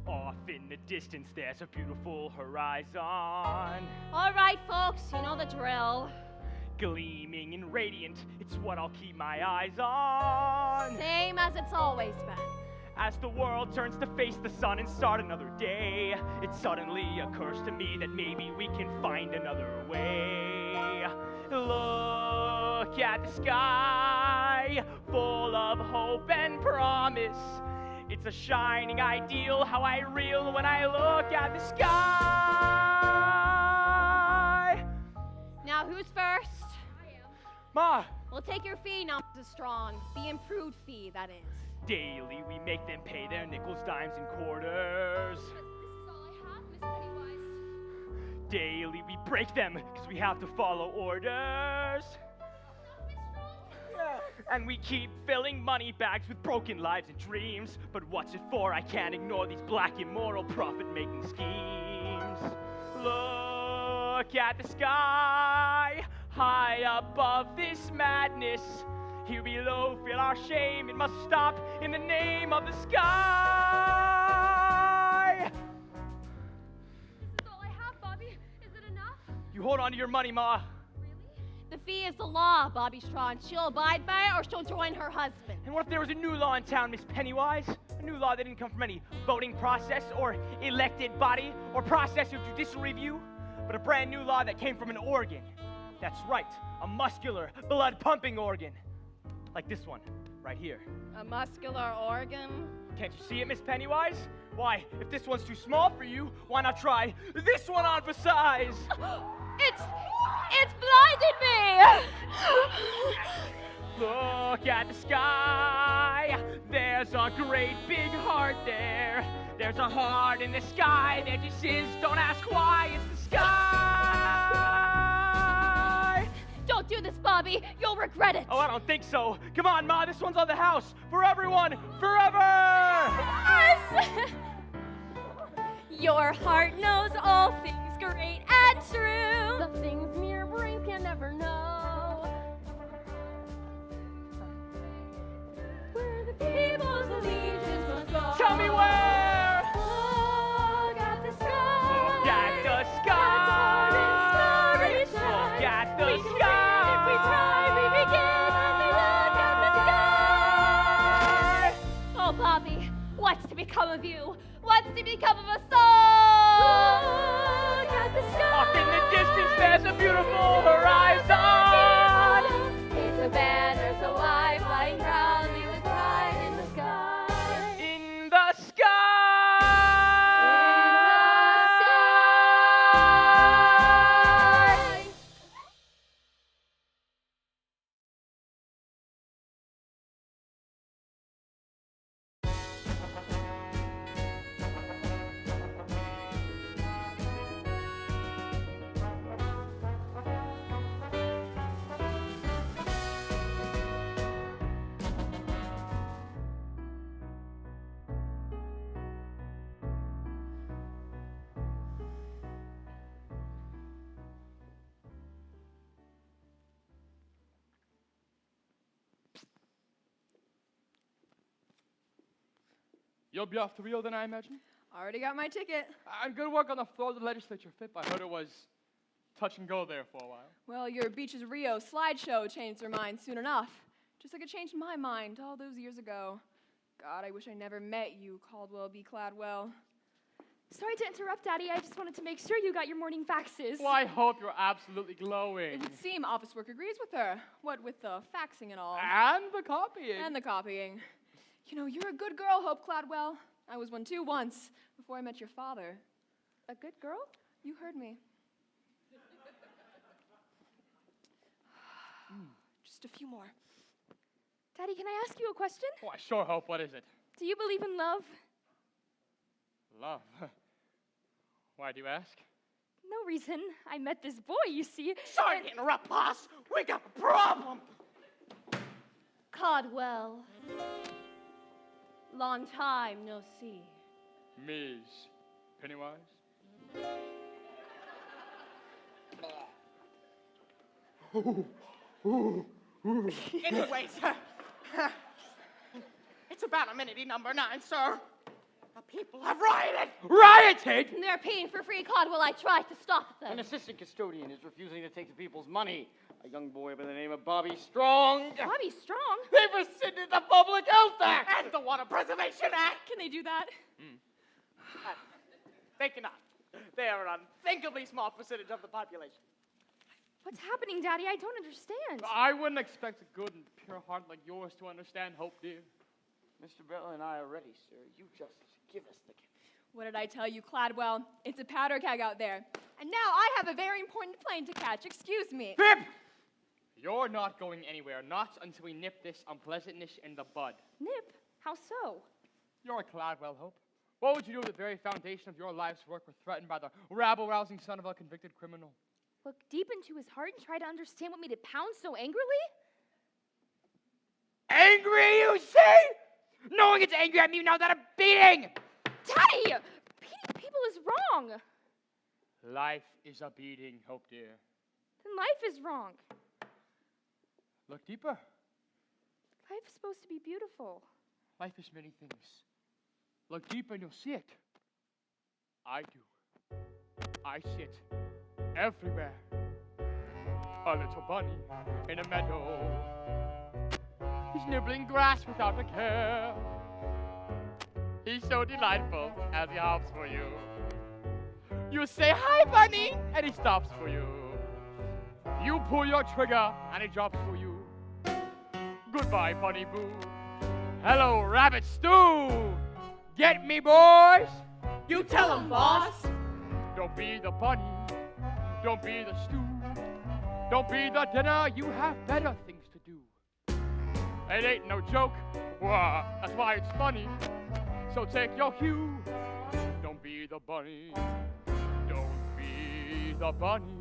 Off in the distance, there's a beautiful horizon. All right, folks, you know the drill. Gleaming and radiant, it's what I'll keep my eyes on. Same as it's always been. As the world turns to face the sun and start another day, it suddenly occurs to me that maybe we can find another way. Look at the sky, full of hope and promise. It's a shining ideal, how I reel when I look at the sky. Now, who's first? I am. Ma! We'll take your fee now, Mrs. Strong. The improved fee, that is. Daily we make them pay their nickels, dimes, and quarters. But this is all I have, Miss Pennywise. Daily we break them, because we have to follow orders. Yeah. And we keep filling money bags with broken lives and dreams. But what's it for? I can't ignore these black immoral profit-making schemes. Look at the sky, high above this madness. Here below, feel our shame. It must stop in the name of the sky. This is all I have, Bobby. Is it enough? You hold on to your money, Ma. Really? The fee is the law, Bobby Strong. She'll abide by it or she'll join her husband. And what if there was a new law in town, Miss Pennywise? A new law that didn't come from any voting process or elected body or process of judicial review, but a brand new law that came from an organ. That's right, a muscular, blood-pumping organ. Like this one, right here. A muscular organ? Can't you see it, Miss Pennywise? Why, if this one's too small for you, why not try this one on for size? It's blinded me! Look at the sky, sky. There's a great big heart there. There's a heart in the sky. There just is. Don't ask why. It's the sky. Don't do this, Bobby. You'll regret it. Oh, I don't think so. Come on, Ma. This one's on the house. For everyone. Forever. Yes! Your heart knows all things great and true. The things mere brains can never know. Where the people's allegiance must go. Tell me where. Look at the sky. Look at the sky. Look at the sky. If we try, we begin. Look at the sky. Oh, Bobby, what's to become of you? What's to become of us all? Look at the sky. Off in the distance, there's a beautiful horizon. It's a banner so high, flying proudly with pride in the sky. In the sky. You'll be off the wheel then, I imagine? Already got my ticket. And good work on the floor of the legislature, Pip. I heard it was touch and go there for a while. Well, your Beaches Rio slideshow changed their mind soon enough. Just like it changed my mind all those years ago. God, I wish I never met you, Caldwell B. Cladwell. Sorry to interrupt, Daddy. I just wanted to make sure you got your morning faxes. Well, I hope you're absolutely glowing. It would seem office work agrees with her. What with the faxing and all. And the copying. And the copying. You know, you're a good girl, Hope Cladwell. I was one too once, before I met your father. A good girl? You heard me. Just a few more. Daddy, can I ask you a question? Oh, I sure hope. What is it? Do you believe in love? Love? Why do you ask? No reason. I met this boy, you see. Sorry to interrupt, boss. We got a problem. Caldwell. Long time no see. Ms. Pennywise? Anyways, it's about amenity number 9, sir. The people have rioted. Rioted? They're paying for free, Caldwell. I tried to stop them. An assistant custodian is refusing to take the people's money. A young boy by the name of Bobby Strong. Bobby Strong? They've rescinded the Public Health Act! And the Water Preservation Act. Can they do that? They cannot. They are an unthinkably small percentage of the population. What's happening, Daddy? I don't understand. I wouldn't expect a good and pure heart like yours to understand, Hope, dear. Mr. Bell and I are ready, sir. You just give us the gift. What did I tell you, Cladwell? It's a powder keg out there. And now I have a very important plane to catch. Excuse me. Pip! You're not going anywhere, not until we nip this unpleasantness in the bud. Nip? How so? You're a Cladwell, Hope. What would you do if the very foundation of your life's work were threatened by the rabble-rousing son of a convicted criminal? Look deep into his heart and try to understand what made it pound so angrily? Angry, you say? No one gets angry at me now that I'm beating! Daddy! Beating people is wrong. Life is a beating, Hope, dear. Then life is wrong. Look deeper. Life is supposed to be beautiful. Life is many things. Look deeper and you'll see it. I do. I see it everywhere. A little bunny in a meadow. He's nibbling grass without a care. He's so delightful as he hops for you. You say, "Hi, bunny," and he stops for you. You pull your trigger and he drops for you. Goodbye, bunny boo. Hello, rabbit stew. Get me, boys? You tell 'em, boss. Don't be the bunny. Don't be the stew. Don't be the dinner. You have better things to do. It ain't no joke That's why it's funny. So take your cue. Don't be the bunny. Don't be the bunny.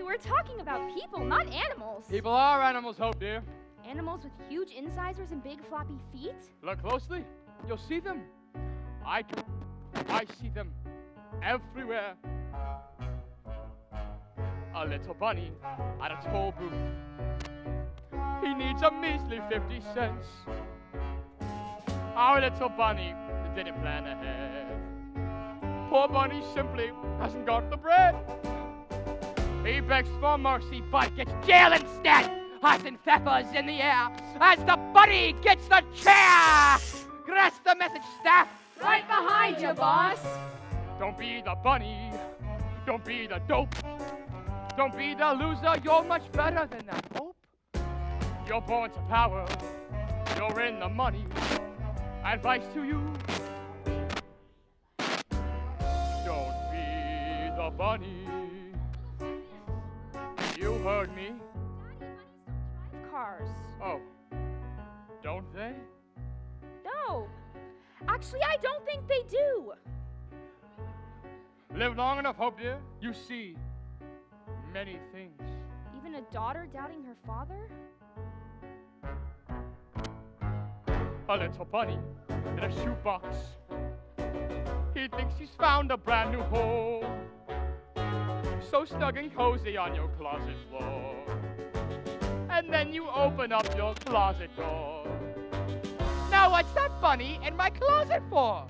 We're talking about people, not animals. People are animals, Hope, dear. Animals with huge incisors and big floppy feet? Look closely. You'll see them. I see them everywhere. A little bunny at a toll booth. He needs a measly 50 cents. Our little bunny didn't plan ahead. Poor bunny simply hasn't got the bread. He begs for mercy, but gets jail instead. Hot and peppers in the air as the bunny gets the chair. Grasp the message, staff. Right behind you, boss. Don't be the bunny. Don't be the dope. Don't be the loser. You're much better than that, Hope. You're born to power. You're in the money. Advice to you. Don't be the bunny. You heard me. Cars. Oh, don't they? No. Actually, I don't think they do. Live long enough, Hope, dear. You see many things. Even a daughter doubting her father? A little bunny in a shoebox. He thinks he's found a brand new home. So snug and cozy on your closet floor. And then you open up your closet door. Now what's that bunny in my closet for?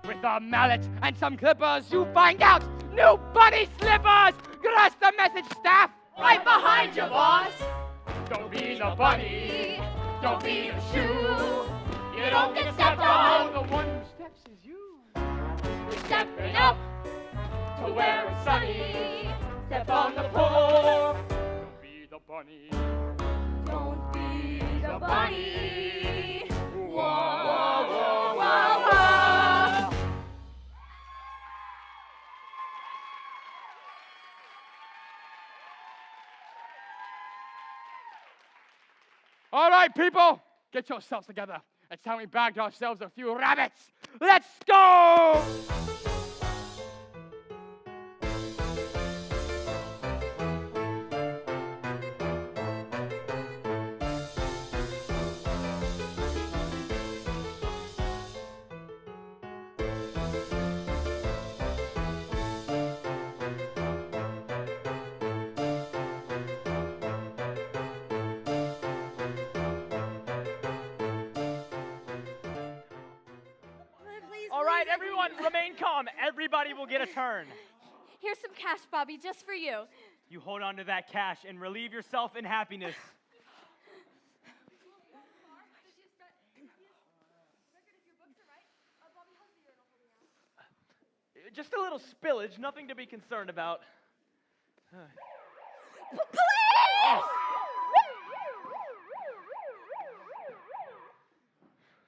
With a mallet and some clippers, you find out new bunny slippers! Grasp the message, staff! Right behind you, boss. Don't be the bunny. Don't be the shoe. You don't get stepped on. The one who steps is you. You're stepping up to where it's sunny. Step on the floor. Don't be the bunny. Don't be the bunny. Whoa, whoa, whoa, whoa, whoa. All right, people, get yourselves together. It's time we bagged ourselves a few rabbits. Let's go! All right, everyone, remain calm. Everybody will get a turn. Here's some cash, Bobby, just for you. You hold on to that cash and relieve yourself in happiness. Just a little spillage, nothing to be concerned about. Please!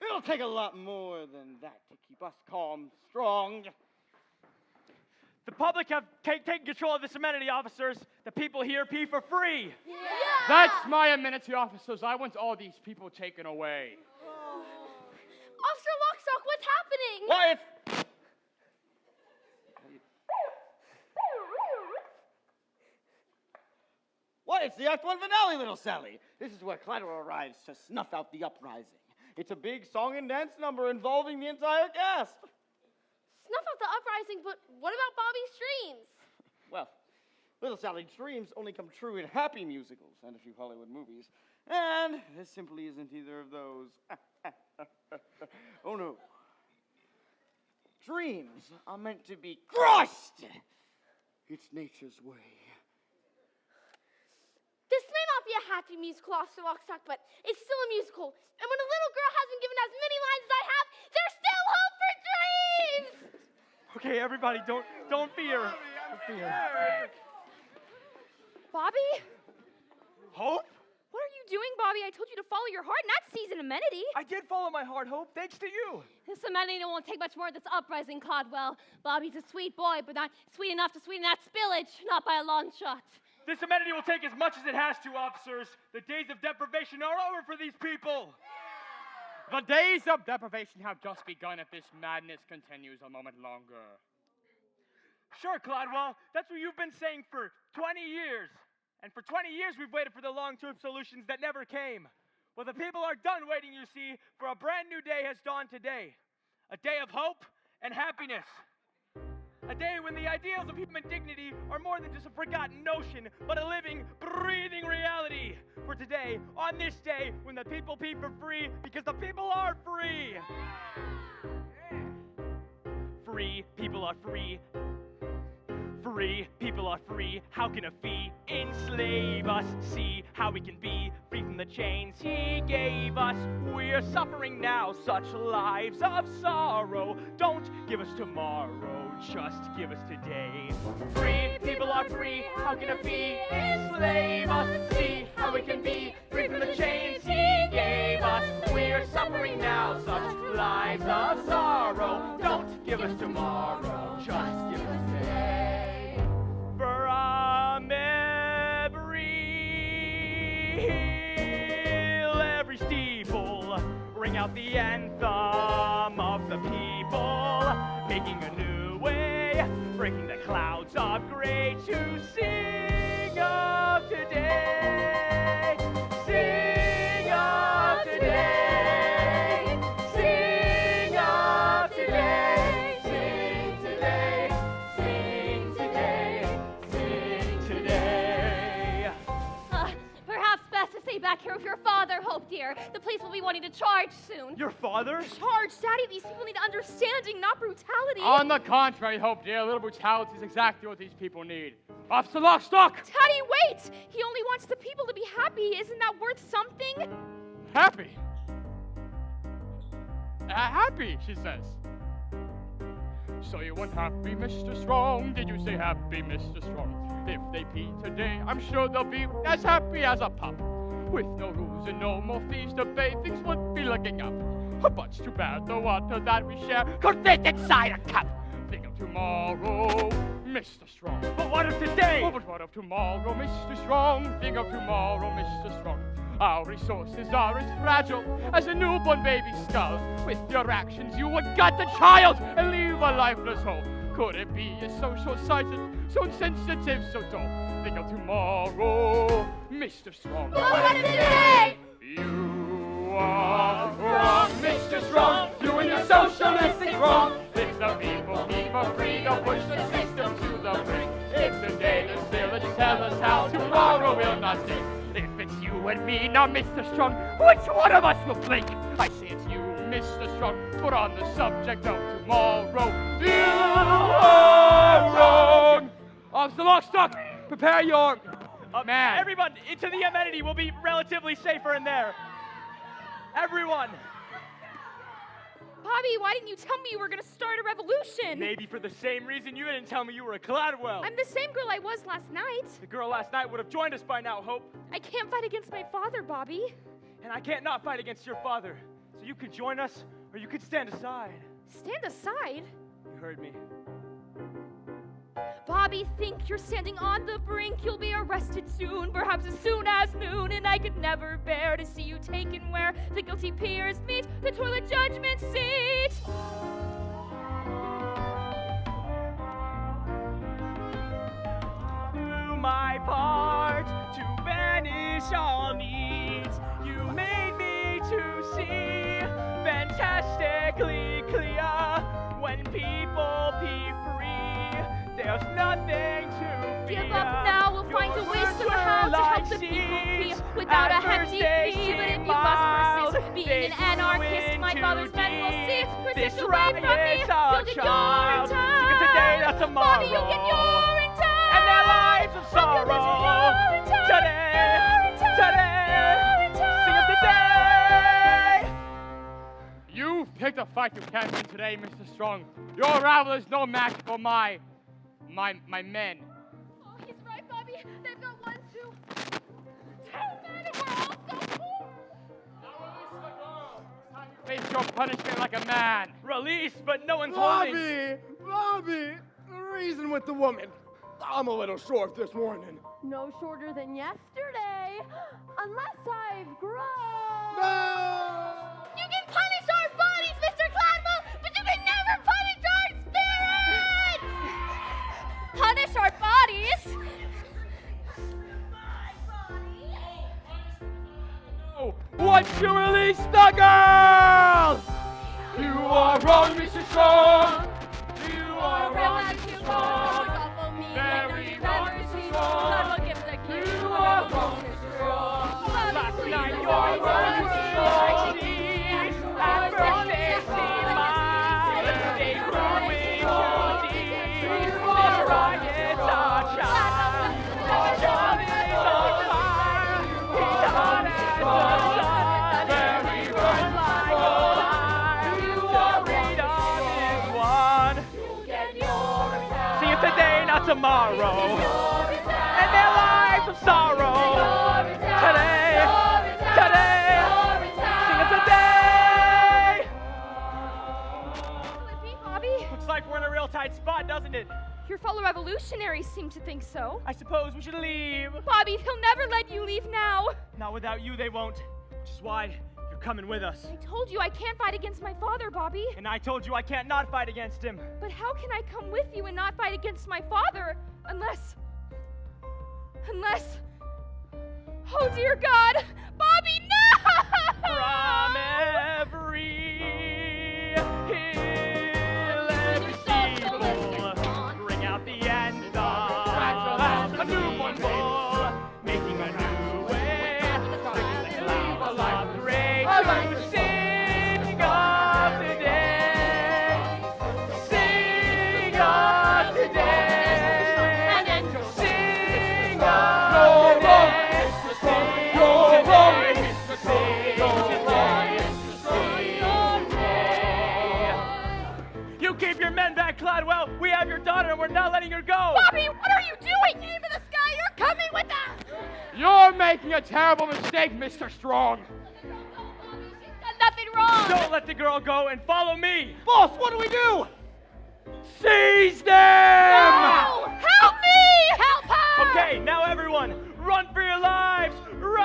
It'll take a lot more than that to keep us calm, strong. The public have taken control of this amenity, officers. The people here pee for free. Yeah! That's my amenity, officers. I want all these people taken away. Officer Lockstock, what's happening? Quiet! Why, it's the Act One finale, little Sally. This is where Clyder arrives to snuff out the uprising. It's a big song and dance number involving the entire cast. Snuff out the uprising, but what about Bobby's dreams? Well, little Sally's dreams only come true in happy musicals and a few Hollywood movies. And this simply isn't either of those. Oh no. Dreams are meant to be crushed. It's nature's way. This may not be a happy musical, Officer Lockstock, but it's still a musical. And when a little girl has been given as many lines as I have, there's still hope for dreams! Okay, everybody, don't fear. Don't fear. Bobby? Hope? What are you doing, Bobby? I told you to follow your heart, not seize an amenity. I did follow my heart, Hope, thanks to you. This amenity won't take much more of this uprising, Caldwell. Bobby's a sweet boy, but not sweet enough to sweeten that spillage, not by a long shot. This amenity will take as much as it has to, officers. The days of deprivation are over for these people. The days of deprivation have just begun if this madness continues a moment longer. Sure, Cladwell. That's what you've been saying for 20 years. And for 20 years, we've waited for the long-term solutions that never came. Well, the people are done waiting, you see, for a brand new day has dawned today. A day of hope and happiness. A day when the ideals of human dignity are more than just a forgotten notion, but a living, breathing reality. For today, on this day, when the people pee for free, because the people are free. Free, people are free. Free, people are free. How can a fee enslave us? See how we can be free from the chains he gave us. We're suffering now such lives of sorrow. Don't give us tomorrow, just give us today. Free, people are free. How can a fee enslave us? See how we can be free from the chains he gave us. We're suffering now such lives of sorrow. Don't give us tomorrow, just give us today. From every hill, every steeple, ring out the anthem of the people, making a new way, breaking the clouds of gray to sing of today, sing of today, sing of today, sing today, sing today. Perhaps best to stay back here with your father, Hope, dear. The police will be wanting to charge soon. Your father? Charge, Daddy. These people need understanding, not brutality. On the contrary, Hope, dear, a little brutality is exactly what these people need. Officer Lockstock! Daddy, wait! He only wants the people to be happy. Isn't that worth something? Happy? Happy, she says. So you want happy, Mr. Strong? Did you say happy, Mr. Strong? If they pee today, I'm sure they'll be as happy as a pup. With no rules and no more fees to pay, things would be looking up. But it's too bad the water that we share could fit inside a cup. Think of tomorrow, Mr. Strong. But what of today? Oh, but what of tomorrow, Mr. Strong? Think of tomorrow, Mr. Strong. Our resources are as fragile as a newborn baby's skull. With your actions, you would gut the child and leave a lifeless hole. Could it be so short-sighted, so insensitive, so dull? Think of tomorrow, Mr. Strong. But what of today? You are wrong, Mr. Strong. You and your socialistic wrong. If the people keep us free, they'll push the system to the brink. If the dailess village tell us how, tomorrow will not sing. If it's you and me, now Mr. Strong, which one of us will blink? I say it's you, Mr. Strong, but on the subject of tomorrow, you are wrong. Officer Lockstock, prepare your man. Everyone, into the amenity. We'll be relatively safer in there. Everyone. Bobby, why didn't you tell me you were going to start a revolution? Maybe for the same reason you didn't tell me you were a Cladwell. I'm the same girl I was last night. The girl last night would have joined us by now, Hope. I can't fight against my father, Bobby. And I can't not fight against your father. So you could join us, or you could stand aside. Stand aside? You heard me. Bobby, think you're standing on the brink. You'll be arrested soon, perhaps as soon as noon. And I could never bear to see you taken where the guilty peers meet, the toilet judgment seat. Do my part to banish all needs. You made me to see fantastically clear when people pee free. There's nothing to fear. Give up now, we'll find a way somehow to help the people pee without a hefty fee. But if you must persist, being an anarchist, my father's men will see. Resist away from me, you'll get your in time. Sing it today, not tomorrow. Bobby, you'll get your in time. And their lives of sorrow. Today, sing it today. You've picked a fight you can't win today, Mr. Strong. Your rabble is no match for my men. Oh, he's right, Bobby. They've got 1, 2, 10 men, and we're all so poor. Face your punishment like a man. Released, but no one's holding. Bobby, reason with the woman. I'm a little short this morning. No shorter than yesterday, unless I've grown. No! You get punished! Release the girl! You are wrong, Mr. Strong. You are wrong, Mr. Strong. Very wrong, Mr. Strong. You are wrong, Mr. Strong. Last night you were wrong, Mr. Strong. At first they seemed mild, they ruined your deeds. This riot's a child. The child is on fire. He's hot as the sun. Very wrong, like a fire. You are read on this one. See you today, not tomorrow. And their lives of sorrow. Today, sing it today. With me, Bobby? Looks like we're in a real tight spot, doesn't it? Your fellow revolutionaries seem to think so. I suppose we should leave. Bobby, they'll never let you leave now. Not without you, they won't. Which is why you're coming with us. I told you I can't fight against my father, Bobby. And I told you I can't not fight against him. But how can I come with you and not fight against my father unless... Oh, dear God! Bobby, no! From every hill, every steeple, ring out the anthem. A newborn bull, making a new way. Singing loud, loud, great to sing of today. Sing of today. And then to sing of today. You keep your men back, Cladwell. We have your daughter, and we're not letting her go. Bobby, what are you doing? Aim for the sky, you're coming with us! You're making a terrible mistake, Mr. Strong. She's done nothing wrong! Don't let the girl go and follow me. Boss, what do we do? Seize them! No! Help me! Help her! Okay, now everyone, run for your lives. Run!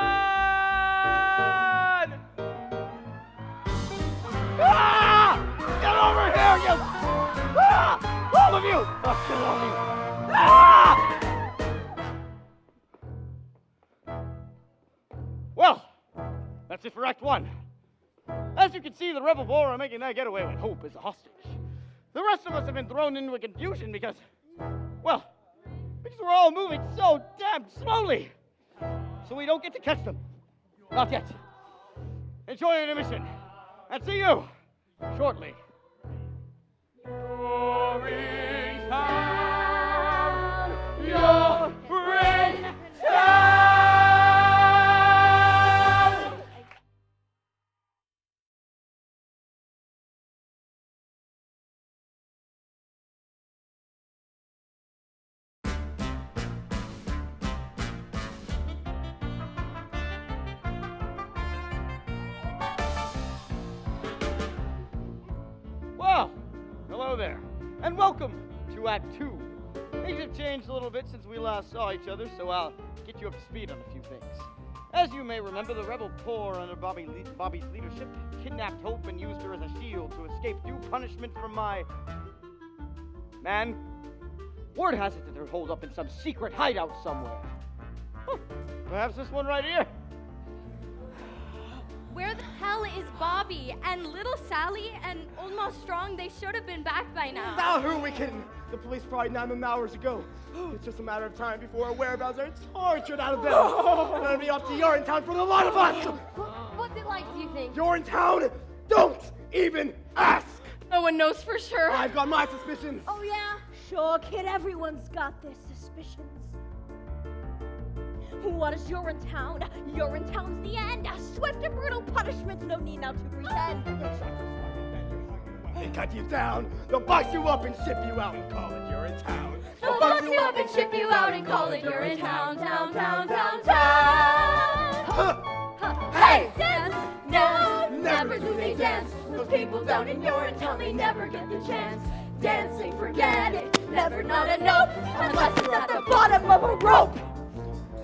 Ah! Get over here, you! Ah! All of you! Oh, get on me! Ah! Well, that's it for Act 1. As you can see, the rebel boar are making their getaway with Hope as a hostage. The rest of us have been thrown into a confusion because we're all moving so damn slowly. So we don't get to catch them. Not yet. Enjoy your intermission. And see you shortly. Well, hello there, and welcome to Act 2. Things have changed a little bit since we last saw each other, so I'll get you up to speed on a few things. As you may remember, the rebel corps under Bobby's leadership kidnapped Hope and used her as a shield to escape due punishment from my... Man, word has it that they're holed up in some secret hideout somewhere. Huh, perhaps this one right here. Where the hell is Bobby and little Sally and almost Strong? They should have been back by now. Now who are we kidding? The police probably 9 hours ago. It's just a matter of time before our whereabouts are tortured out of bed. We're gonna be off to Urinetown for the lot of us. What's it like, do you think? Urinetown? Don't even ask. No one knows for sure. I've got my suspicions. Oh, yeah? Sure, kid, everyone's got their suspicions. What is Urinetown? Urinetown's the end. A swift and brutal punishment. No need now to pretend. They cut you down. They'll box you up and ship you out and call it Urinetown. They'll box you up and ship you out and call it Urinetown, town. Hey, dance, dance. Never do they dance. Those people down in Urinetown, they never get the chance. Dancing, forget it. Never not a note unless it's at the bottom of a rope.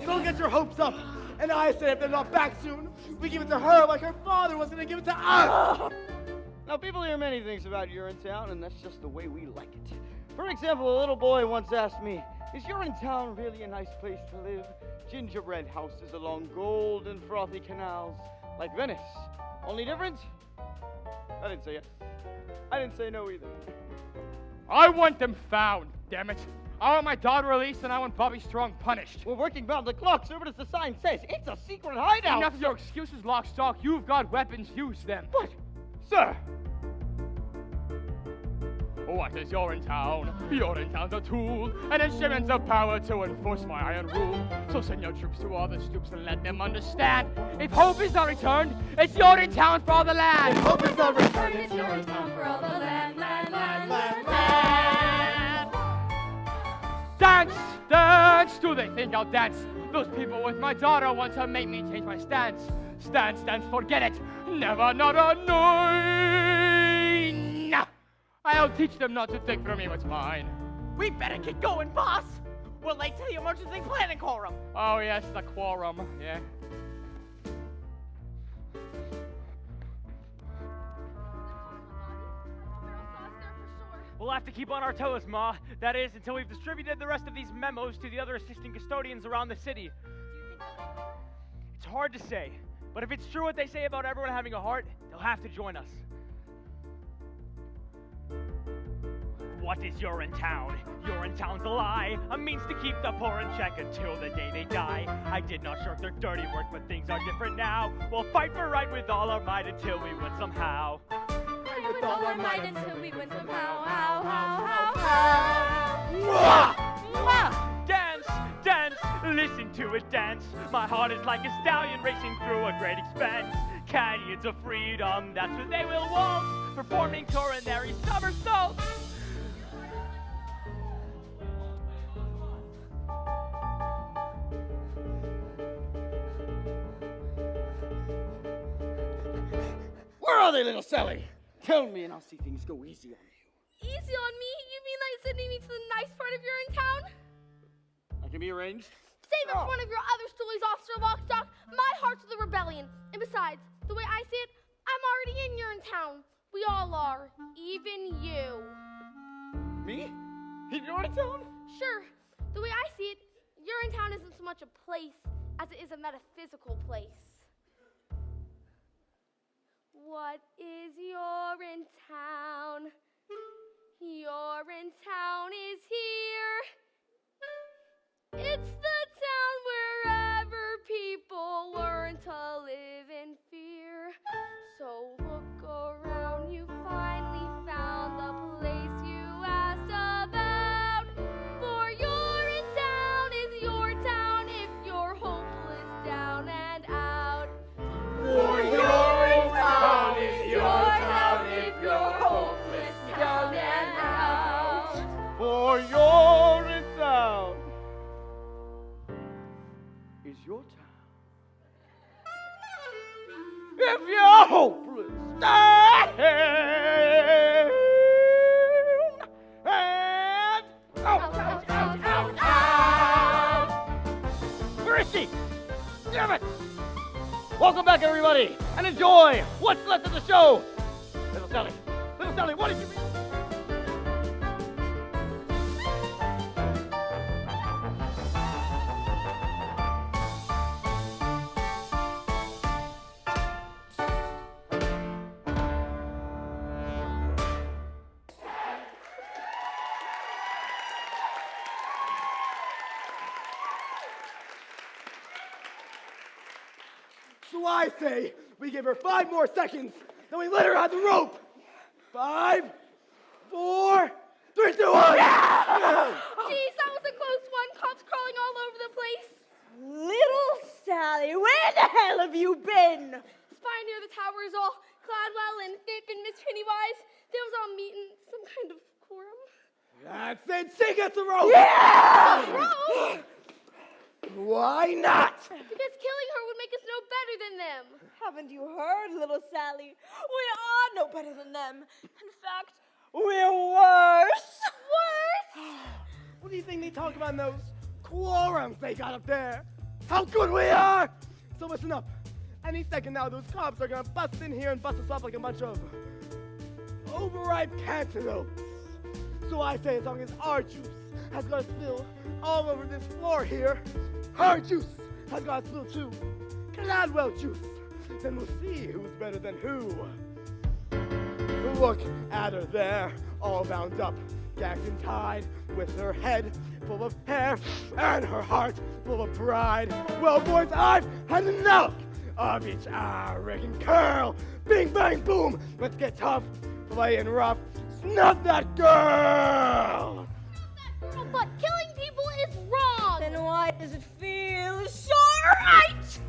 Don't get your hopes up. And I said if they're not back soon, we give it to her like her father was gonna give it to us. Now, people hear many things about Urinetown, and that's just the way we like it. For example, a little boy once asked me, is Urinetown really a nice place to live? Gingerbread houses along golden frothy canals, like Venice. Only different? I didn't say yes. I didn't say no either. I want them found, damn it. I want my daughter released, and I want Bobby Strong punished. We're working round the clock, sir, but as the sign says, it's a secret hideout. Enough of your excuses, Lockstock. You've got weapons, use them. What? Sir! What is Urinetown? Urinetown's a tool, an instrument of power to enforce my iron rule. So send your troops to all the stoops and let them understand. If hope is not returned, it's Urinetown for all the land. If hope is not returned, it's Urinetown for all the land, land, land, land, land. Dance, dance, do they think I'll dance? Those people with my daughter want to make me change my stance. Stance, forget it, never, not a nine. I'll teach them not to take from me what's mine. We better get going, boss. We're late to the emergency planning quorum. Oh yes, the quorum, yeah. We'll have to keep on our toes, Ma. That is, until we've distributed the rest of these memos to the other assistant custodians around the city. It's hard to say, but if it's true what they say about everyone having a heart, they'll have to join us. What is Urinetown? Urinetown's a lie, a means to keep the poor in check until the day they die. I did not shirk their dirty work, but things are different now. We'll fight for right with all our might until we win somehow. Fight with all our might until we win somehow. How. Dance, dance, listen to it dance. My heart is like a stallion racing through a great expanse. Canyons of freedom, that's where they will waltz, performing coronary somersaults. Where are they, little Sally? Tell me and I'll see things go easy on you. Easy on me? You mean like sending me to the nice part of Urinetown? That can be arranged. Save it for one of your other stories, Officer Lockstock. My heart's with the rebellion. And besides, the way I see it, I'm already in Urinetown. We all are. Even you. Me? In Urinetown? Sure. The way I see it, Urinetown isn't so much a place as it is a metaphysical place. What is Urinetown? Urinetown is here. It's the town wherever people learn to live in fear. So look around, you finally found the place you asked about. For Urinetown is your town if you're hopeless, down and out. For Urinetown is your town if you're hopeless, down and out. For Urinetown is your town. If you're hopeless, down and out. Where is she? Damn it! Welcome back, everybody, and enjoy what's left of the show. Little Sally, what did you mean? So I say we give her 5 more seconds, then we let her have the rope. 5, 4, 3, 2, 1. Yeah! Geez, that was a close one. Cops crawling all over the place. Little Sally, where the hell have you been? Spy near the tower is all. Cladwell and Fip and Miss Pennywise, they was all meeting some kind of quorum. That's it. She gets the rope. Yeah! Rope? Why not? Because killing her would make us no better than them. Haven't you heard, little Sally? We are no better than them. In fact, we're worse. Worse? What do you think they talk about in those quorums they got up there? How good we are! So listen up. Any second now, those cops are gonna bust in here and bust us up like a bunch of overripe cantaloupes. So I say, as long as our juice has got to spill all over this floor here, her juice has got to spill too. Gladwell juice. Then we'll see who's better than who. Look at her there, all bound up, gagged and tied, with her head full of hair and her heart full of pride. Well, boys, I've had enough of each arrogant curl. Bing, bang, boom, let's get tough, playing rough. Snub that girl! But killing people is wrong! Then why does it feel so right?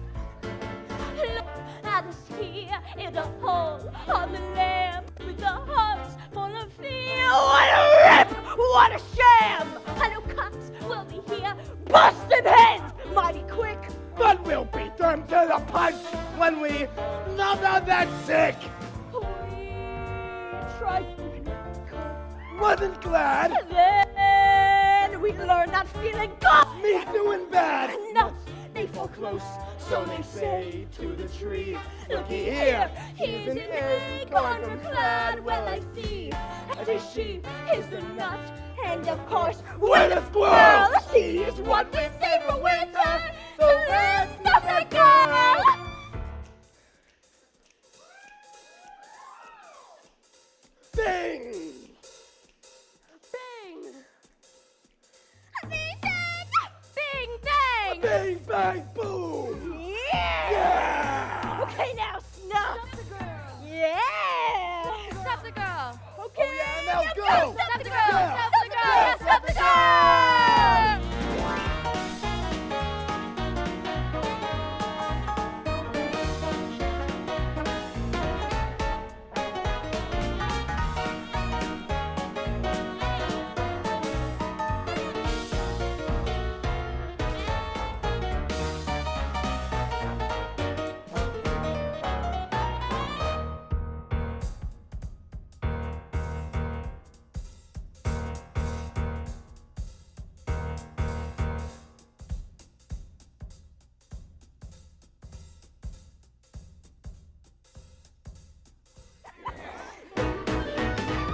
Look at us here in the hole on the lamb with the hearts full of fear. What a rip! What a sham! I know cops will be here busting heads mighty quick. But we'll beat them to the punch when we snub out that sick! We tried to Wasn't glad! then we learned that feeling good. Me doing bad! Nuts, they fall close, so they say to the tree. looky here, here's an acorn from Gladwell I see. And a sheep is the nut, and of course We're the squirrel! she is what we say for winter. So let's stop that girl. Bing! Bing! Bing bang! Bing bang! Bing, bang, boom! Yeah! Okay, now snuff. Stop the girl. Yeah! Stop the girl. Okay, Oh, yeah, now go! Stop the girl. Yeah. Stop the girl. Yeah. Stop the girl.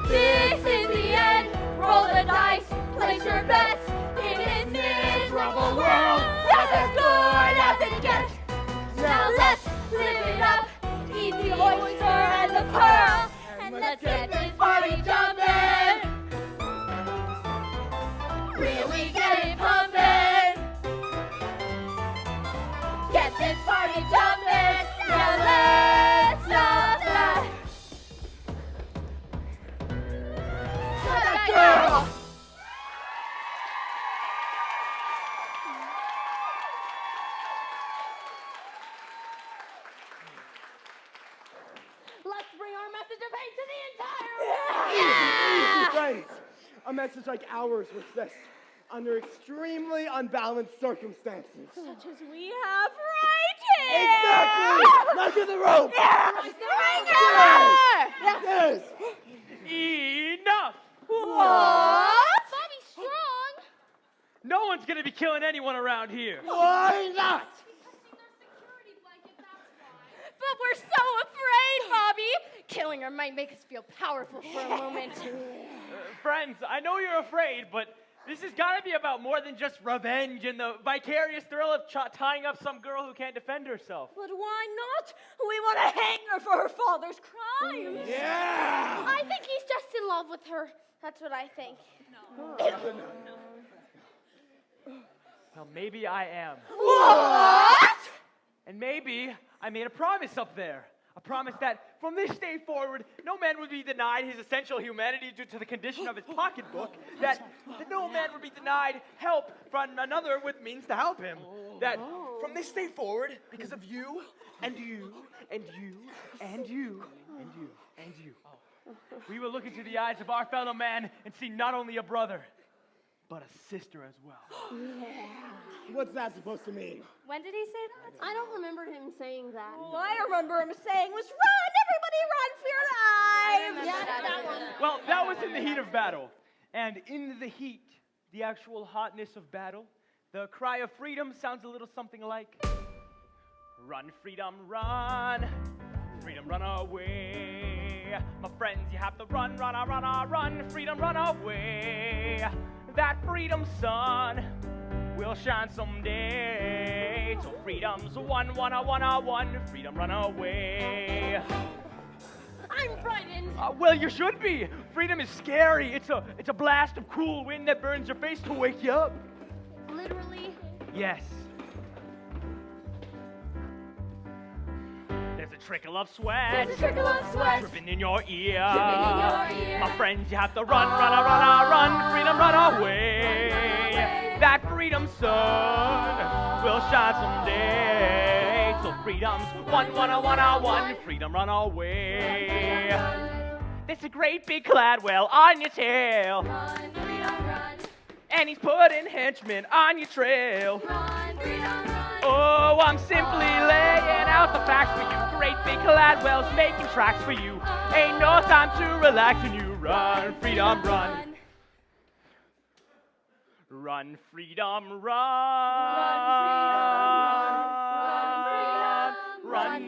This is the end. Roll the dice, place your bets in this miserable world. That's as good as it gets. Now let's live it up. Eat the oyster and the pearl, and let's get this party jumping. Really get it pumping. Get this party jumping. Now let's stop that. Stop that girl. Let's bring our message of hate to the entire Easy, friends. A message like ours was this, under extremely unbalanced circumstances. such as we have right here. Exactly! Like in the rope! Yes! Yes! Enough! What? Bobby Strong! No one's gonna be killing anyone around here. Why not? But we're so afraid, Bobby. Killing her might make us feel powerful for a moment. Friends, I know you're afraid, but this has got to be about more than just revenge and the vicarious thrill of tying up some girl who can't defend herself. But why not? We want to hang her for her father's crimes. Yeah! I think he's just in love with her. That's what I think. Well, maybe I am. What? And maybe I made a promise up there. A promise that from this day forward, no man would be denied his essential humanity due to the condition of his pocketbook. That no man would be denied help from another with means to help him. That from this day forward, because of you, and you, and you, and you, and you, and you, we will look into the eyes of our fellow man and see not only a brother, but a sister as well. What's that supposed to mean? When did he say that? I don't remember him saying that. All I remember him saying was, run, everybody run for your lives. Yeah, that one. Well, that was in the heat of battle. And in the heat, the actual hotness of battle, the cry of freedom sounds a little something like, run, freedom, run away. away. My friends, you have to run, run, freedom, run away. That freedom sun will shine someday. So freedom's one, freedom, run away. I'm frightened. Well, you should be. Freedom is scary. It's a blast of cool wind that burns your face to wake you up. Literally? Yes. There's a trickle of sweat. There's a trickle of sweat. Dripping in your ear. Dripping in your ear. My friends, you have to run, freedom, run away. That freedom sun will shine someday. So freedom's one, freedom, run away. There's a great big Cladwell on your tail. Run, freedom, run. And he's putting henchmen on your trail. Run, freedom, run. Oh, I'm simply laying out the facts for you. Great big Cladwell's making tracks for you. Ain't no time to relax when you run, freedom, run. Run, freedom, run. Run,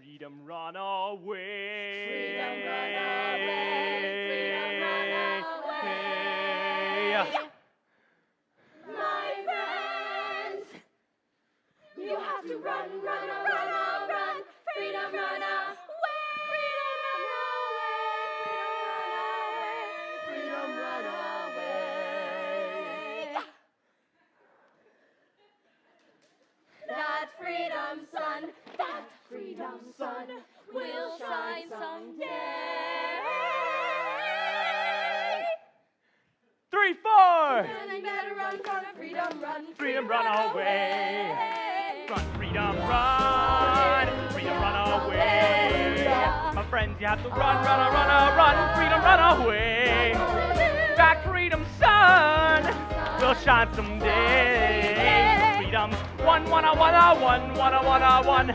freedom, run away. Freedom, run away. Freedom, run away. My friends, you have to run. Freedom, run away. Freedom, run away. That freedom sun will shine someday. 3, 4. And I better run, freedom, run. Freedom, run away. Run, freedom, run. Freedom, run away. My friends, you have to run, freedom, run away. That freedom sun will shine someday. Freedom's one.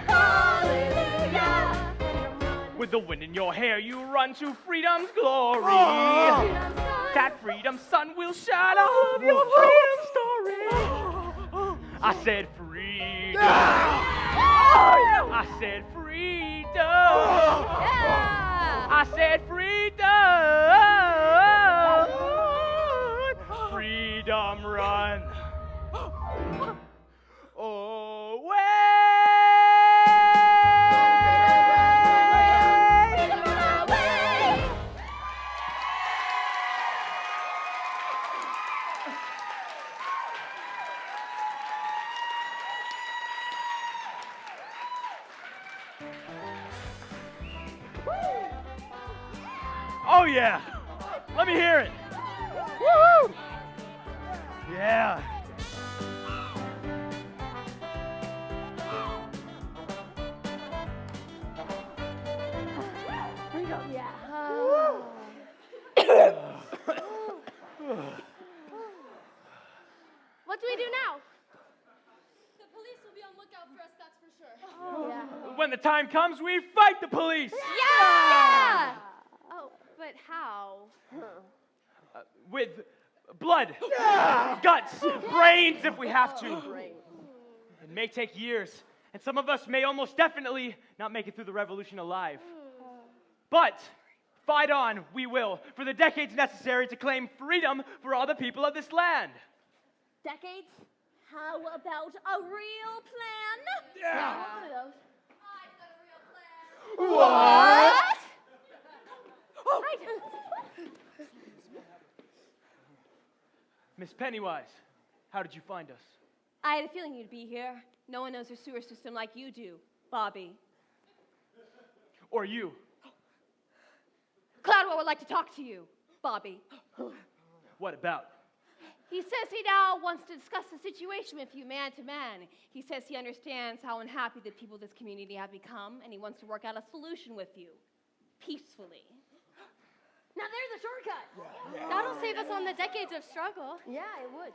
Hallelujah. With the wind in your hair, you run to freedom's glory. That freedom sun will shine. I love your freedom story. I said freedom. I said freedom. I said freedom. Freedom run. Oh yeah! Let me hear it! Woo! Yeah! What do we do now? The police will be on lookout for us, that's for sure. When the time comes, we fight the police! Yeah! Oh, but how? With blood, guts, brains if we have to. It may take years, and some of us may almost definitely not make it through the revolution alive. But fight on, we will, for the decades necessary to claim freedom for all the people of this land. Decades? How about a real plan? Yeah, one of those. I've got a real plan. What? Miss Pennywise, how did you find us? I had a feeling you'd be here. No one knows your sewer system like you do, Bobby. Or you? Cloudwell would like to talk to you, Bobby. What about? He says he now wants to discuss the situation with you man to man. He says he understands how unhappy the people of this community have become, and he wants to work out a solution with you, peacefully. Now there's a shortcut. That'll save us on the decades of struggle. Yeah, it would.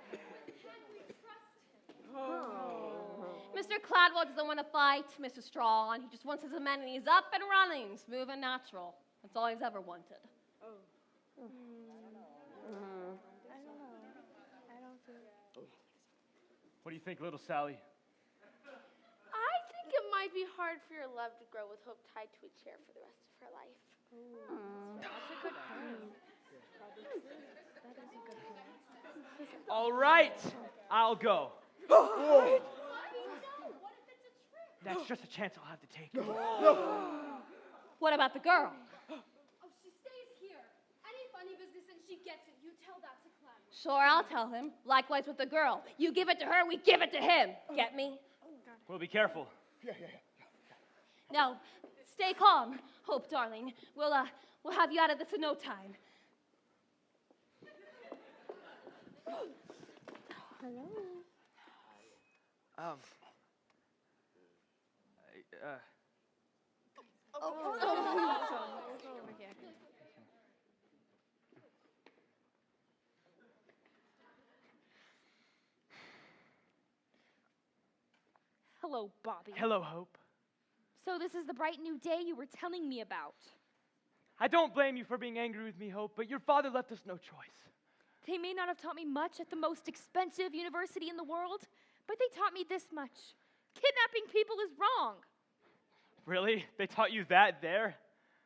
Mr. Cladwell doesn't want to fight Mr. Strawn. He just wants his amenities up and running, smooth and natural. That's all he's ever wanted. What do you think, little Sally? I think it might be hard for your love to grow with hope tied to a chair for the rest of her life. That's a good point. All right, I'll go. That's just a chance I'll have to take. What about the girl? Oh, she stays here. Any funny business and she gets it. You tell that to Clem. Sure, I'll tell him. Likewise with the girl. You give it to her, we give it to him. Get me? We'll be careful. Now, stay calm, Hope, darling. We'll have you out of this in no time. Hello. Hello, Bobby. Hello, Hope. So this is the bright new day you were telling me about. I don't blame you for being angry with me, Hope, but your father left us no choice. They may not have taught me much at the most expensive university in the world, but they taught me this much. Kidnapping people is wrong. Really? They taught you that there?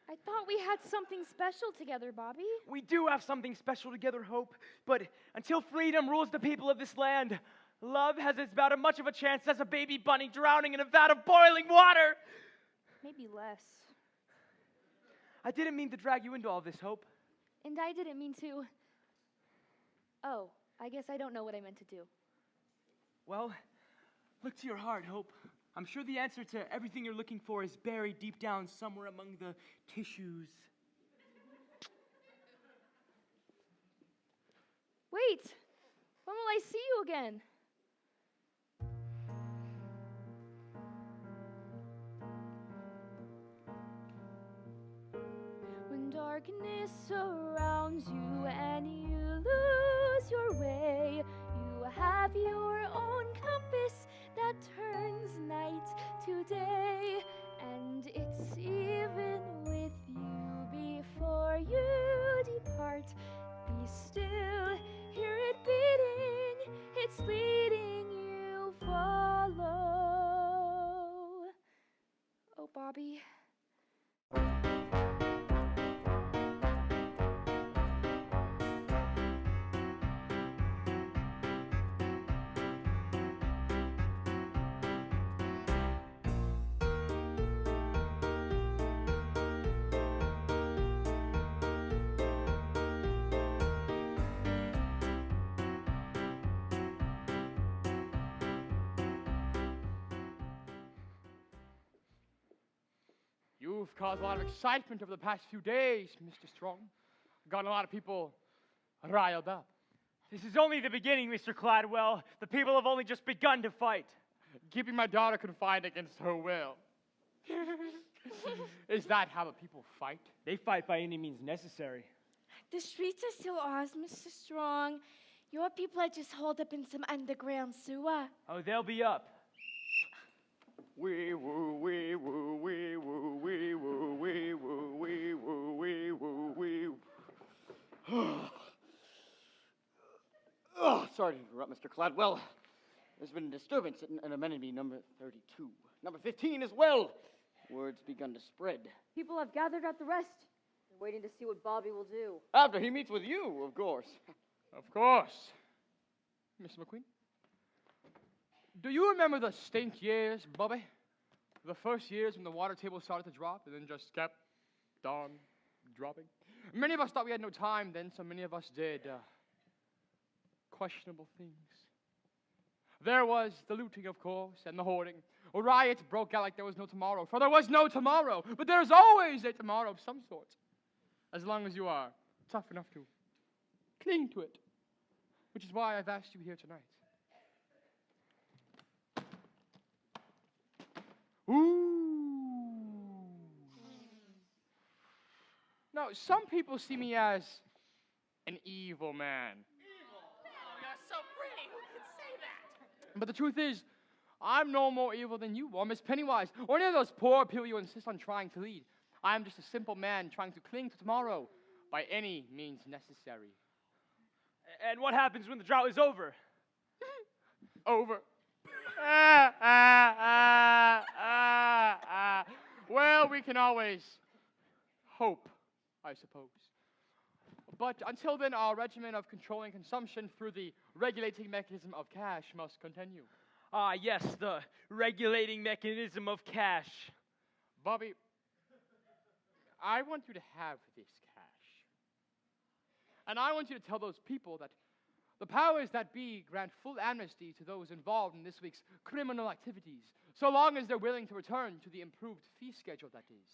I thought we had something special together, Bobby. We do have something special together, Hope, but until freedom rules the people of this land, love has about as much of a chance as a baby bunny drowning in a vat of boiling water. Maybe less. I didn't mean to drag you into all this, Hope. And I didn't mean to. Oh, I guess I don't know what I meant to do. Well, look to your heart, Hope. I'm sure the answer to everything you're looking for is buried deep down somewhere among the tissues. Wait, when will I see you again? When darkness surrounds you and you lose your way, you have your own compass that turns night to day, and it's even with you before you depart. Be still, hear it beating, it's leading you, follow. Oh, Bobby. You've caused a lot of excitement over the past few days, Mr. Strong. Gotten a lot of people riled up. This is only the beginning, Mr. Cladwell. The people have only just begun to fight. Keeping my daughter confined against her will. Is that how the people fight? They fight by any means necessary. The streets are still ours, Mr. Strong. Your people are just holed up in some underground sewer. Oh, they'll be up. Wee woo, wee woo, wee woo, wee woo, wee woo, wee woo, wee woo, wee woo. Oh, sorry to interrupt, Mr. Cladwell. There's been a disturbance in amenity number 32. Number 15 as well. Word's begun to spread. People have gathered at the rest. They're waiting to see what Bobby will do. After he meets with you, of course. Of course. Mr. McQueen? Do you remember the stink years, Bobby? The first years when the water table started to drop and then just kept on dropping? Many of us thought we had no time then, so many of us did questionable things. There was the looting, of course, and the hoarding. Riots broke out like there was no tomorrow, for there was no tomorrow. But there's always a tomorrow of some sort, as long as you are tough enough to cling to it, which is why I've asked you here tonight. Ooh. Now, some people see me as an evil man. Evil? Oh, you're so pretty. Who can say that? But the truth is, I'm no more evil than you or Miss Pennywise or any of those poor people you insist on trying to lead. I'm just a simple man trying to cling to tomorrow by any means necessary. And what happens when the drought is over? Over. Well, we can always hope, I suppose. But until then, our regimen of controlling consumption through the regulating mechanism of cash must continue. Ah, yes, the regulating mechanism of cash. Bobby, I want you to have this cash. And I want you to tell those people that the powers that be grant full amnesty to those involved in this week's criminal activities, so long as they're willing to return to the improved fee schedule that is.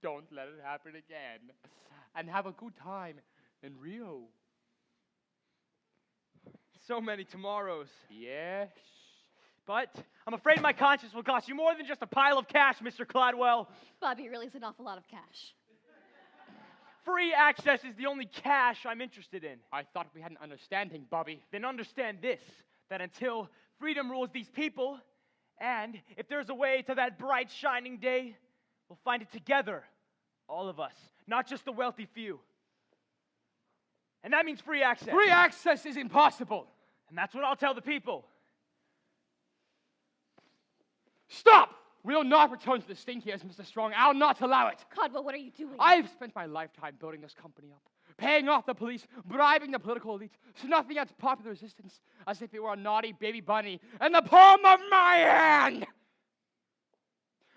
Don't let it happen again. And have a good time in Rio. So many tomorrows. Yes. But I'm afraid my conscience will cost you more than just a pile of cash, Mr. Cladwell. Bobby really is an awful lot of cash. Free access is the only cash I'm interested in. I thought we had an understanding, Bobby. Then understand this, that until freedom rules these people, and if there's a way to that bright, shining day, we'll find it together, all of us, not just the wealthy few. And that means free access. Free access is impossible. And that's what I'll tell the people. Stop! We'll not return to the stinkiest, Mr. Strong. I'll not allow it. Caldwell, what are you doing? I've spent my lifetime building this company up, paying off the police, bribing the political elite, snuffing out popular resistance as if it were a naughty baby bunny in the palm of my hand.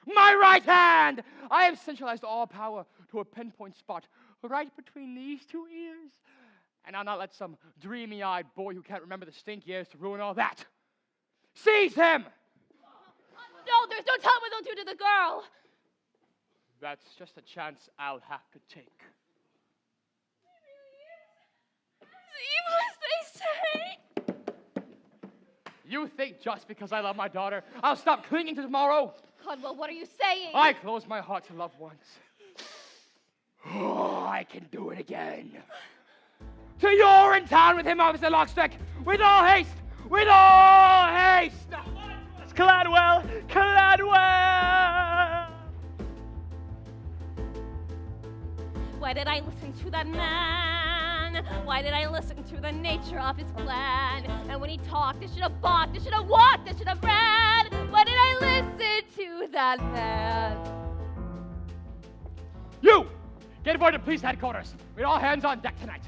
My right hand! I have centralized all power to a pinpoint spot right between these two ears. And I'll not let some dreamy-eyed boy who can't remember the stink years to ruin all that. Seize him! No, there's no telling what they'll do to the girl. That's just a chance I'll have to take. As evil as they say. You think just because I love my daughter, I'll stop clinging to tomorrow? Caldwell, what are you saying? I close my heart to loved ones. Oh, I can do it again. To Urinetown with him, Officer Lockstick! With all haste! With all haste! It's Cladwell! Cladwell! Why did I listen to that man? Why did I listen to the nature of his plan? And when he talked, I should have balked, I should have walked, I should have ran. Why did I listen to that man? You! Get aboard to police headquarters. With all hands on deck tonight.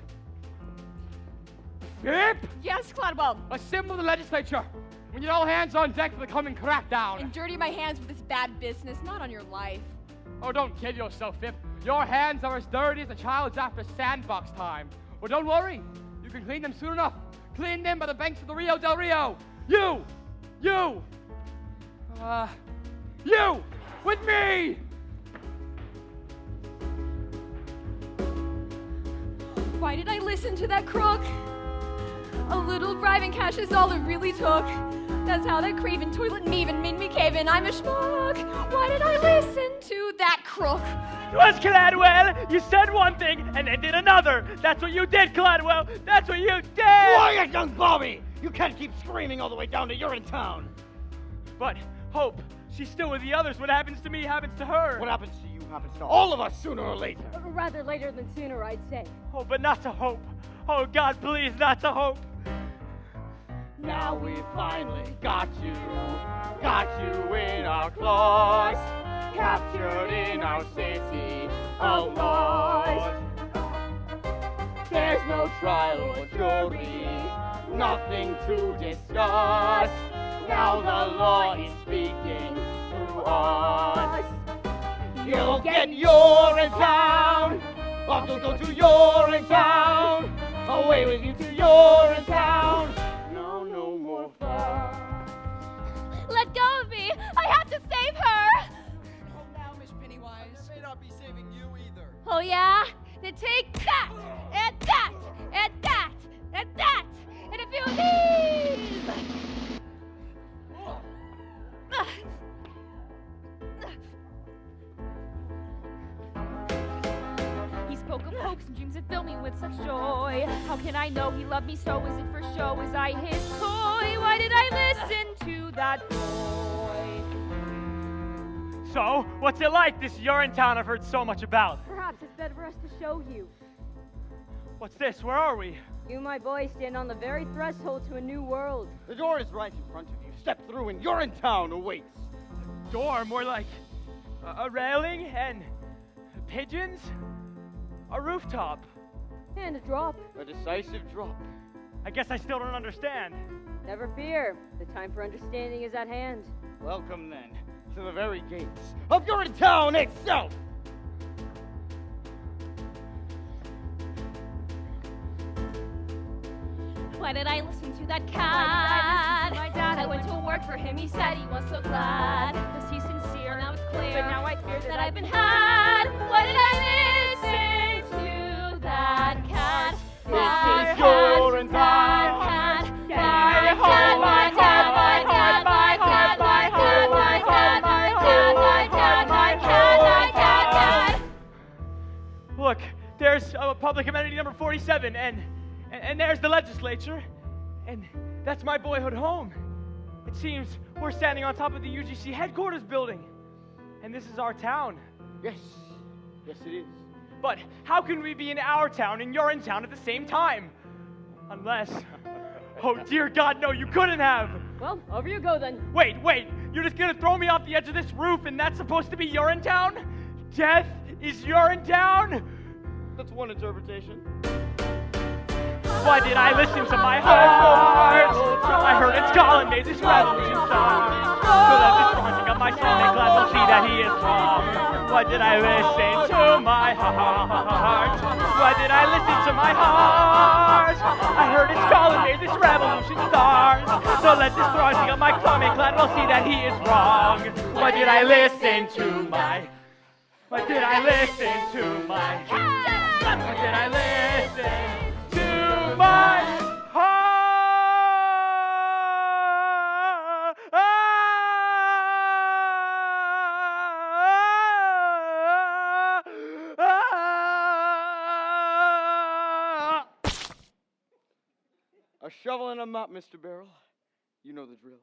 Yep! Yes, Cladwell. Assemble the legislature. We need all hands on deck for the coming crackdown. And dirty my hands with this bad business, not on your life. Oh, don't kid yourself, Fip. Your hands are as dirty as a child's after sandbox time. Well, don't worry. You can clean them soon enough. Clean them by the banks of the Rio del Rio. You! With me! Why did I listen to that crook? A little bribing cash is all it really took. That's how that craven toilet maven made me cave in. I'm a schmuck. Why did I listen to that crook? It was Cladwell! You said one thing and then did another. That's what you did, Cladwell! That's what you did! Quiet, young Bobby! You can't keep screaming all the way down to Urinetown. But, Hope, she's still with the others. What happens to me happens to her. What happens to you happens to all of us sooner or later. Rather later than sooner, I'd say. Oh, but not to Hope. Oh, God, please, not to Hope. Now we finally got you in our claws, captured in our city of laws. There's no trial or jury, nothing to discuss. Now the law is speaking through us. You'll get Urinetown, off you'll go to Urinetown, away with you to Urinetown. No more fun. Let go of me! I have to save her! Oh, now, Miss Pennywise. I may not be saving you either. Oh yeah? Then take that! And that! And that! And that! And a few of these! He spoke of hopes and dreams that filled me with such joy. How can I know he loved me so? Is it for show? Was I his toy? Why did I listen to that boy? So, what's it like, this Urinetown I've heard so much about? Perhaps it's better for us to show you. What's this? Where are we? You, my boy, stand on the very threshold to a new world. The door is right in front of you. Step through and Urinetown awaits. Door, more like a railing and pigeons? A rooftop. And a drop. A decisive drop. I guess I still don't understand. Never fear. The time for understanding is at hand. Welcome, then, to the very gates of Urinetown itself! Why did I listen to that cat? My dad, I went to work for him, he said he was so glad. Was he sincere? Now it's clear but now I fear that I've been had. Why did I listen to that cat? This is Urinetown. Cat. Look, there's public amenity number 47, and there's the legislature, and that's my boyhood home. It seems we're standing on top of the UGC headquarters building, and this is our town. Yes, yes it is. But how can we be in our town and you're in town at the same time? Unless, oh dear God, no, you couldn't have. Well, over you go then. Wait, you're just gonna throw me off the edge of this roof and that's supposed to be Urinetown? Death is Urinetown? That's one interpretation. Why did I listen to my heart? I heard its call and made this revolution start. So that this haunting of my stomach, glad will see that he is wrong. Why did I listen to my heart? Why did I listen to my heart? I heard its call and made this revolution start. So let this haunting of my stomach, glad will see that he is wrong. Why did I listen to my? Why did I listen to my? Why did I listen to my heart? A shovel and a mop, Mr. Barrel. You know the drill.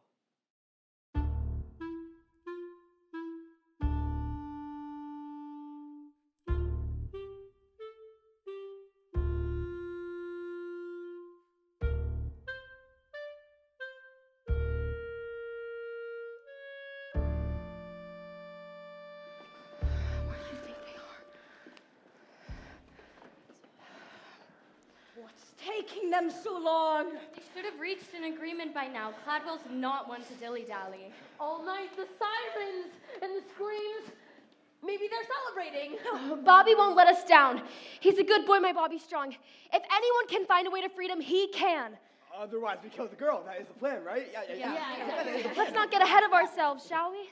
What's taking them so long? They should have reached an agreement by now. Cladwell's not one to dilly-dally. All night, the sirens and the screams. Maybe they're celebrating. Bobby won't let us down. He's a good boy, my Bobby Strong. If anyone can find a way to freedom, he can. Otherwise, we kill the girl. That is the plan, right? Yeah. Let's not get ahead of ourselves, shall we?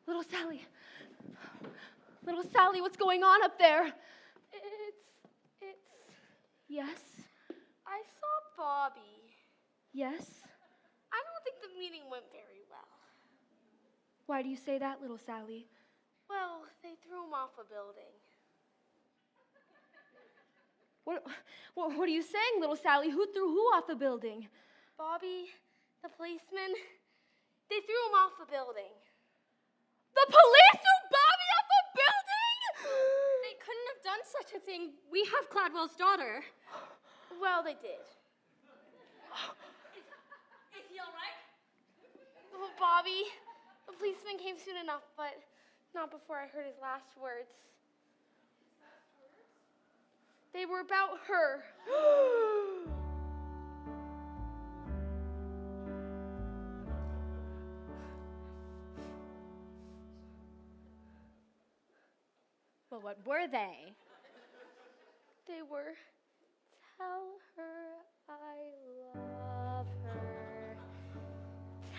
Little Sally. Little Sally, what's going on up there? Yes? I saw Bobby. Yes? I don't think the meeting went very well. Why do you say that, little Sally? Well, they threw him off a building. What are you saying, little Sally? Who threw who off a building? Bobby, the policeman, they threw him off a building. The police threw Bobby off a building? They couldn't have done such a thing. We have Cladwell's daughter. Well, they did. Is he all right? Oh, Bobby, the policeman came soon enough, but not before I heard his last words. They were about her. Well, what were they? They were, tell her I love her.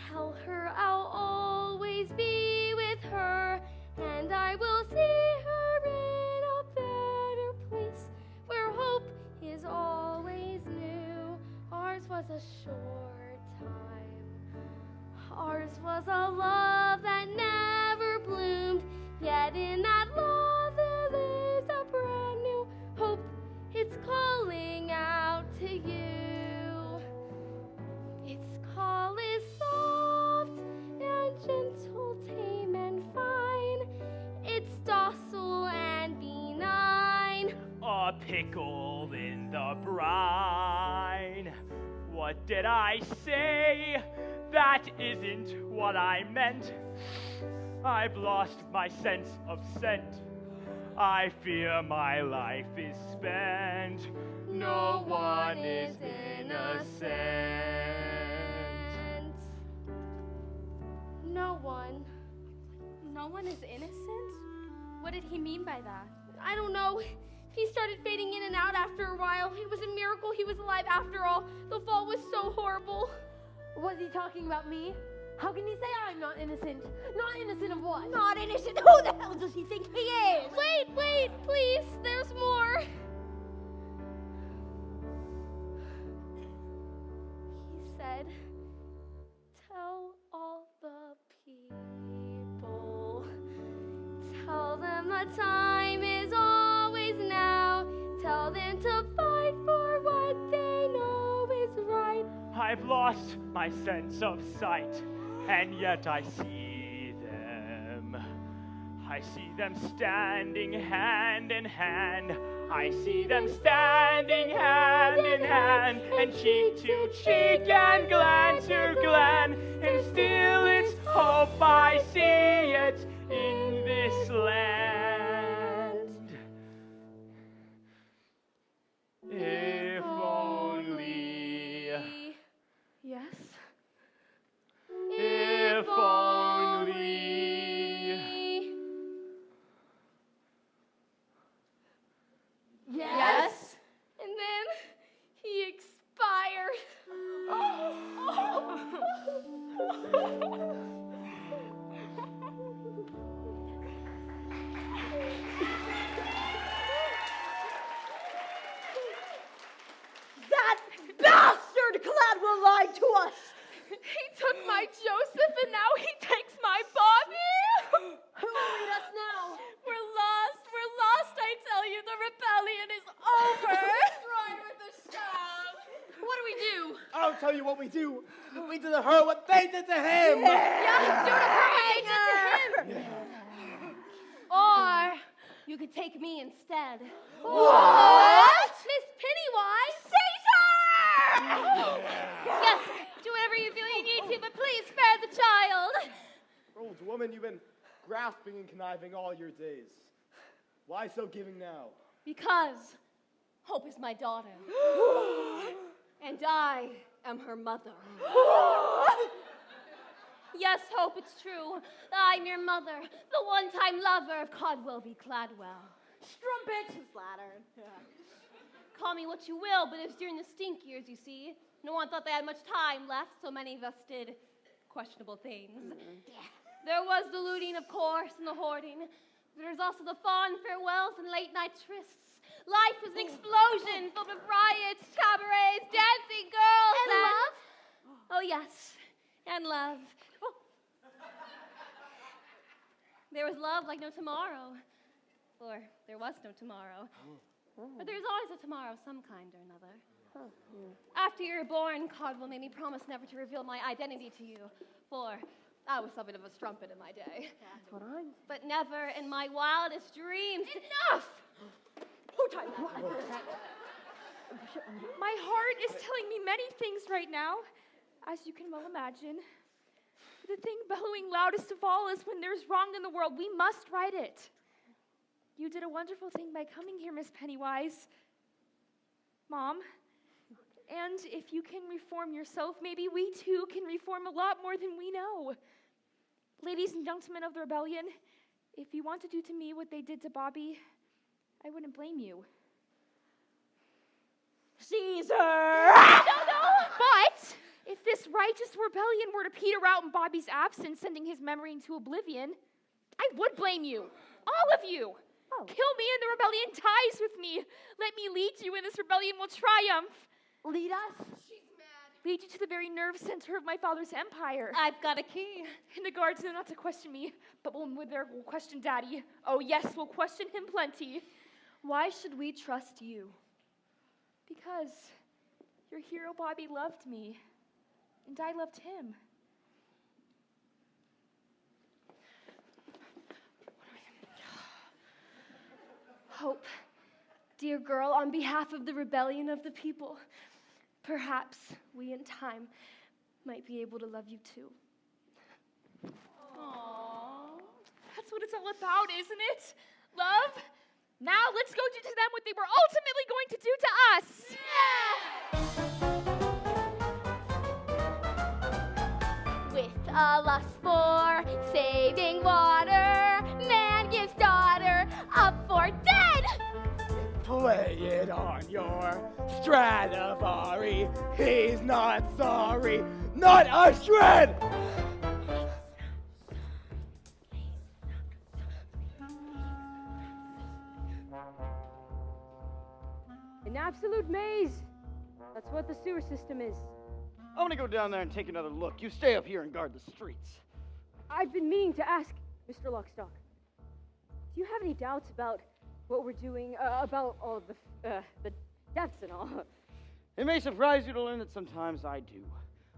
Tell her I'll always be with her, and I will see her in a better place where hope is always new. Ours was a short time. Ours was a love that never bloomed, yet in that love there lives a brand new hope. It's calling out to you. Its call is soft and gentle, tame and fine. It's docile and benign. Aw, pickle. all in the brine. What did I say? That isn't what I meant. I've lost my sense of scent. I fear my life is spent. No one is innocent. No one. No one is innocent? What did he mean by that? I don't know. He started fading in and out after a while. It was a miracle he was alive after all. The fall was so horrible. Was he talking about me? How can he say I'm not innocent? Not innocent of what? Not innocent? Who the hell does he think he is? Wait, please. There's more. He said, tell all the people. Tell them the time is always now. Tell them to fight for what they know is right. I've lost my sense of sight, and yet I see them. I see them standing hand in hand. I see them standing hand in hand, and cheek to cheek and gland to gland. And still it's hope I see it in this land. If only. Yes? If only. Yes. And then he expired. That bastard Gladwell lied to us! He took my Joseph and now he takes my Bobby! Who will lead us now? We're lost, I tell you. The rebellion is over. Right with the staff. What do we do? I'll tell you what we do. We do to her what they did to him. Yeah, do to her what they did to him. Or you could take me instead. What? Miss Pennywise? Caesar! Yes, do whatever you feel you need to, but please spare the child. Old woman, you've been grasping and conniving all your days. Why so giving now? Because Hope is my daughter. And I am her mother. Yes, Hope, it's true. I'm your mother, the one-time lover of Codwell v. Cladwell. Strumpet! Slattern. Call me what you will, but it was during the stink years, you see. No one thought they had much time left, so many of us did questionable things. There was the looting, of course, and the hoarding. But there was also the fond farewells and late-night trysts. Life was an explosion filled with riots, cabarets, dancing girls, And love? Oh, yes, and love. There was love like no tomorrow. Or there was no tomorrow. But there's always a tomorrow of some kind or another. After you were born, Codwell made me promise never to reveal my identity to you, for I was something of a strumpet in my day. That's what I'm... But never in my wildest dreams. Enough! My heart is telling me many things right now, as you can well imagine. The thing bellowing loudest of all is when there's wrong in the world, we must right it. You did a wonderful thing by coming here, Miss Pennywise. Mom, and if you can reform yourself, maybe we too can reform a lot more than we know. Ladies and gentlemen of the rebellion, if you want to do to me what they did to Bobby, I wouldn't blame you. Caesar! No! But if this righteous rebellion were to peter out in Bobby's absence, sending his memory into oblivion, I would blame you. All of you. Oh. Kill me and the rebellion dies with me. Let me lead you and this rebellion will triumph. Lead us? Lead you to the very nerve center of my father's empire. I've got a key. And the guards know not to question me, but we'll question Daddy. Oh yes, we'll question him plenty. Why should we trust you? Because your hero Bobby loved me, and I loved him. Hope, Dear girl, on behalf of the rebellion of the people, perhaps we in time might be able to love you too. Aww. That's what it's all about, isn't it? Love? Now let's go do to them what they were ultimately going to do to us. With a lust for saving water, man gives daughter up for dead. Play it on your Stradivari. He's not sorry, not a shred. An absolute maze. That's what the sewer system is. I'm gonna go down there and take another look. You stay up here and guard the streets. I've been meaning to ask, Mr. Lockstock. Do you have any doubts about what we're doing, about all of the deaths and all? It may surprise you to learn that sometimes I do,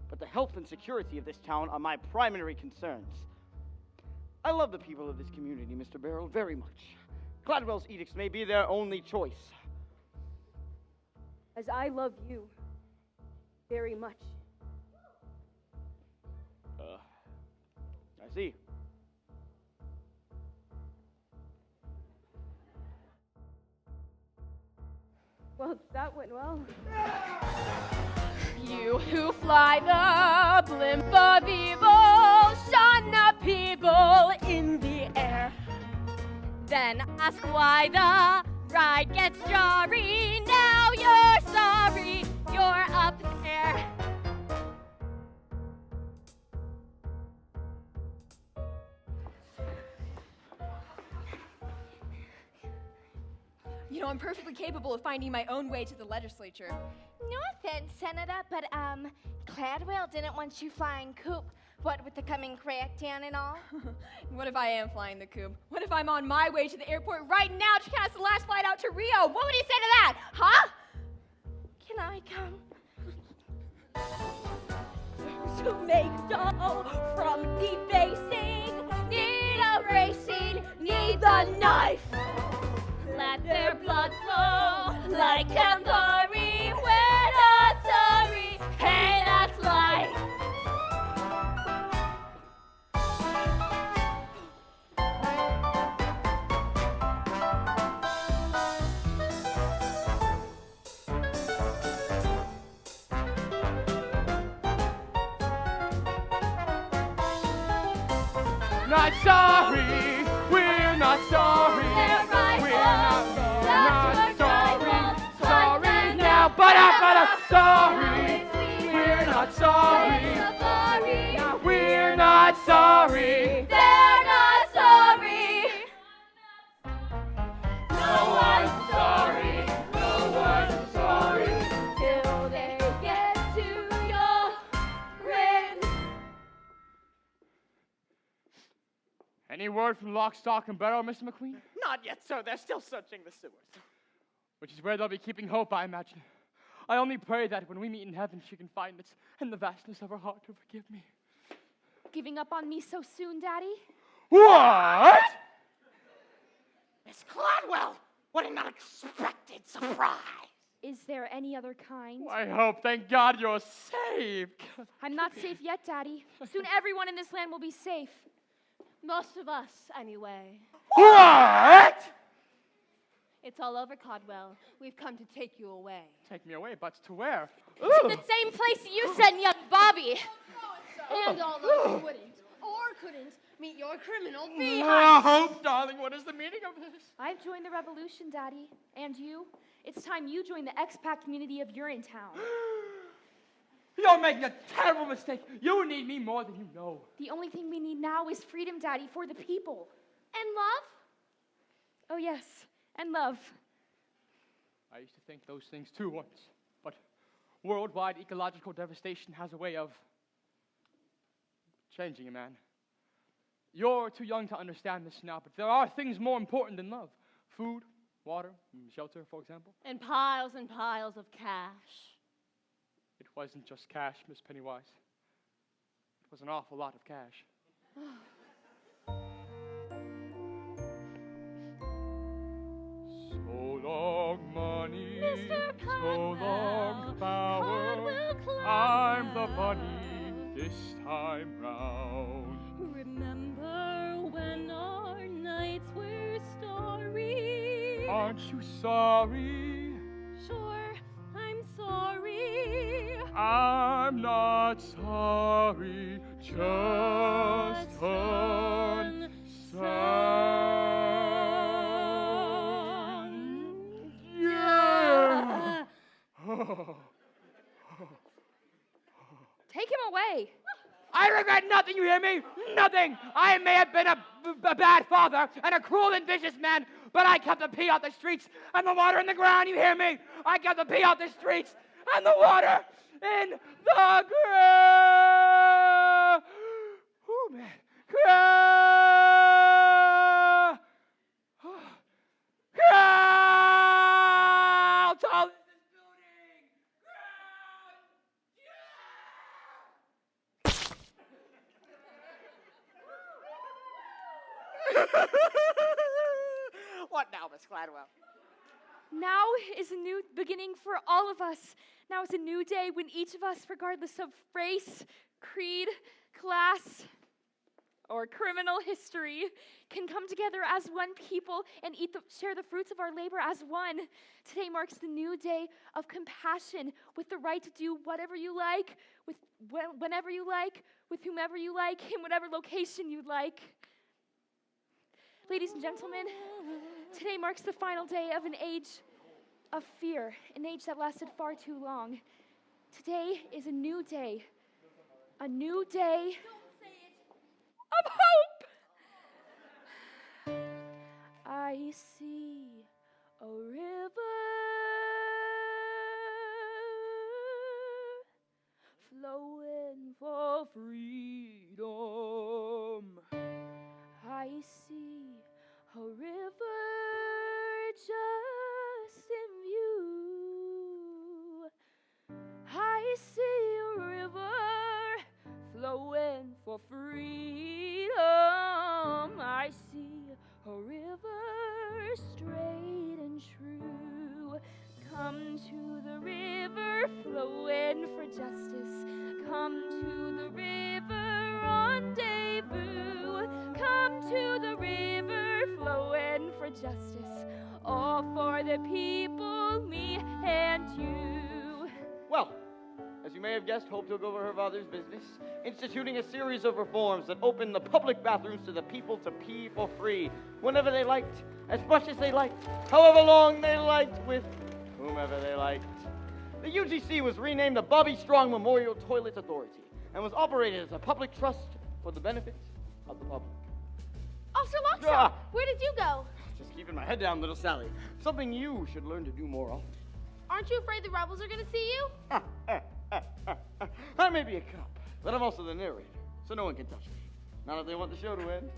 but the health and security of this town are my primary concerns. I love the people of this community, Mr. Barrel, very much. Gladwell's edicts may be their only choice. As I love you very much. I see. Well, that went well. You who fly the blimp of evil, shun the people in the air. Then ask why the ride gets jarry. Now you're sorry, you're up there. You know, I'm perfectly capable of finding my own way to the legislature. No offense, Senator, but Gladwell didn't want you flying coop. What with the coming crackdown and all? What if I am flying the coop? What if I'm on my way to the airport right now to catch the last flight out to Rio? What would he say to that? Huh? Can I come? To make dough from debasing, need erasing, need the knife. Let their blood flow like Campari. We're not sorry, hey, that's life. Not sorry, we're not sorry. They're rivals, Not sorry, sorry now, but sorry. We're not sorry. Safari. We're not sorry. They're not sorry. No one's sorry. No one's sorry. Till they get to your ring. Any word from Lock, Stock, and Barrel, Mr. McQueen? Not yet, sir. They're still searching the sewers. Which is where they'll be keeping hope, I imagine. I only pray that when we meet in heaven, she can find it in the vastness of her heart to forgive me. Giving up on me so soon, Daddy? What? Miss Gladwell! What an unexpected surprise! Is there any other kind? I hope, thank God, you're safe. I'm not safe yet, Daddy. Soon everyone in this land will be safe. Most of us, anyway. What? It's all over, Codwell. We've come to take you away. Take me away, but to where? To the same place you sent young Bobby. And all those who wouldn't or couldn't meet your criminal Oh, behind. Hope, darling, what is the meaning of this? I've joined the revolution, Daddy. And you? It's time you join the expat community of Urinetown. You're making a terrible mistake. You need me more than you know. The only thing we need now is freedom, Daddy, for the people. And love? Oh, yes, and love. I used to think those things too once, but worldwide ecological devastation has a way of changing a man. You're too young to understand this now, but there are things more important than love. Food, water, shelter, for example. And piles of cash. It wasn't just cash, Miss Pennywise. It was an awful lot of cash. So long money, Mr. so long power. Cardwell, I'm the bunny this time round. Remember when our nights were starry? Aren't you sorry? Sure, I'm sorry. I'm not sorry, just unsound. Yeah. Take him away. I regret nothing, you hear me? Nothing. I may have been a bad father and a cruel and vicious man, but I kept the pee out the streets and the water in the ground, you hear me? I kept the pee out the streets and the water in the ground. Oh, man. Ground. Ground. Tall is this building. What now, Miss Gladwell? Now is a new beginning for all of us. Now is a new day when each of us, regardless of race, creed, class, or criminal history, can come together as one people and share the fruits of our labor as one. Today marks the new day of compassion, with the right to do whatever you like, whenever you like, with whomever you like, in whatever location you like. Ladies and gentlemen, today marks the final day of an age of fear, an age that lasted far too long. Today is a new day of hope. I see a river flowing for freedom. I see a river just in view. I see a river flowing for freedom. I see a river straight and true. Come to the river flowing for justice. Come to the river rendezvous. Come to the river flowing for justice. All for the people, me and you. Well, as you may have guessed, Hope took over her father's business, instituting a series of reforms that opened the public bathrooms to the people to pee for free, whenever they liked, as much as they liked, however long they liked, with whomever they liked. The UGC was renamed the Bobby Strong Memorial Toilet Authority and was operated as a public trust for the benefit of the public. Officer Lockstock, where did you go? Just keeping my head down, little Sally. Something you should learn to do more often. Aren't you afraid the rebels are going to see you? I may be a cop, but I'm also the narrator, so no one can touch me. Not if they want the show to end.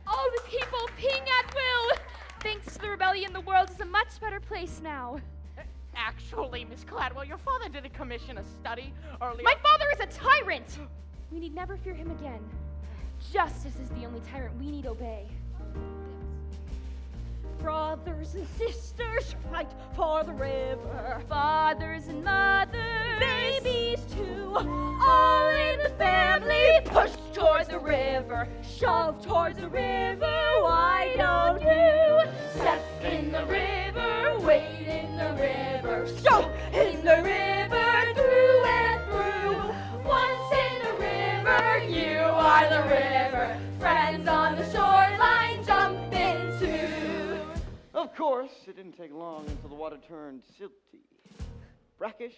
All the people peeing at will. Thanks to the rebellion, the world is a much better place now. Actually, Miss Gladwell, your father didn't commission a study earlier. My father is a tyrant! We need never fear him again. Justice is the only tyrant we need obey. Brothers and sisters, fight for the river. Fathers and mothers, Babies too, all in the family. Push towards the river, shove towards the river. Why don't you step in the river, wade in the river, soak in the river, through and through. Once in the river, you are the river. Friends on the shoreline, jump into. Of course, it didn't take long until the water turned silty, brackish,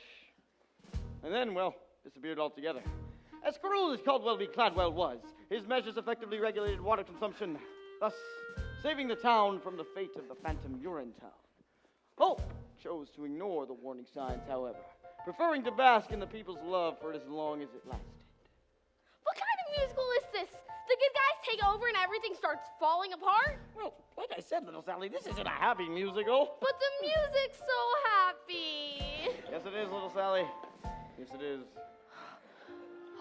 and then, well, disappeared altogether. As cruel as Caldwell v. Cladwell was, his measures effectively regulated water consumption, thus saving the town from the fate of the phantom Urinetown. Hope chose to ignore the warning signs, however, preferring to bask in the people's love for as long as it lasted. What kind of musical is this? The good guys take over and everything starts falling apart? Well, like I said, little Sally, this isn't a happy musical. But the music's so happy. Yes, it is, little Sally. Yes, it is.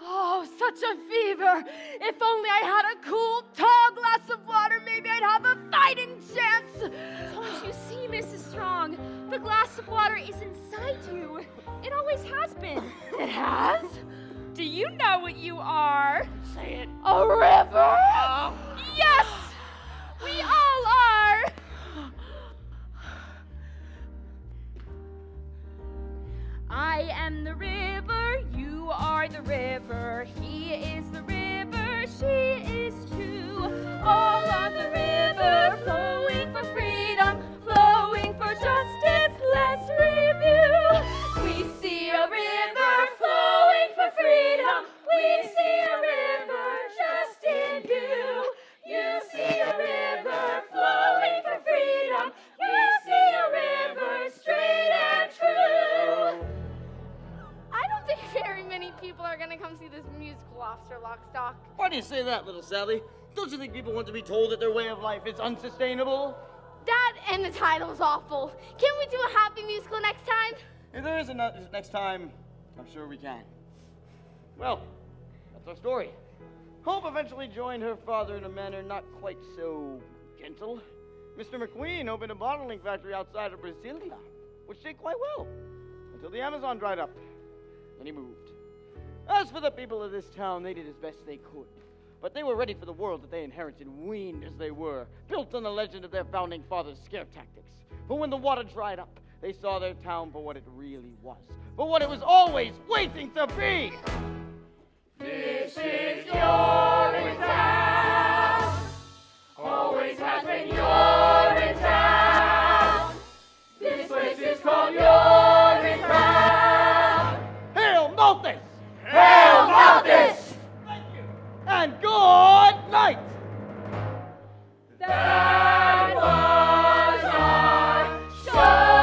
Oh, such a fever. If only I had a cool, tall glass of water, maybe I'd have a fighting chance. Don't you see, Mrs. Strong? The glass of water is inside you. It always has been. It has? Do you know what you are? Say it. A river? Yes! We all are! I am the river, you are the river. He is the river, she is too. All are the river, flowing for freedom, flowing for justice. Let's review. We see a river flowing for freedom. We see a river just in you. You see a river flowing for freedom. We see a river straight and true. I don't think very many people are going to come see this musical, Officer Lockstock. Why do you say that, little Sally? Don't you think people want to be told that their way of life is unsustainable? That and the title's awful. Can we do a happy musical next time? If there is a next time, I'm sure we can. Well, that's our story. Hope eventually joined her father in a manner not quite so gentle. Mr. McQueen opened a bottling factory outside of Brasilia, which did quite well, until the Amazon dried up. Then he moved. As for the people of this town, they did as best they could. But they were ready for the world that they inherited, weaned as they were, built on the legend of their founding fathers' scare tactics. But when the water dried up, they saw their town for what it really was, for what it was always waiting to be. This is Urinetown. Always has been Urinetown. This place is called Urinetown. Hail Malthus! Hail Malthus! Thank you. And good night! That was our show.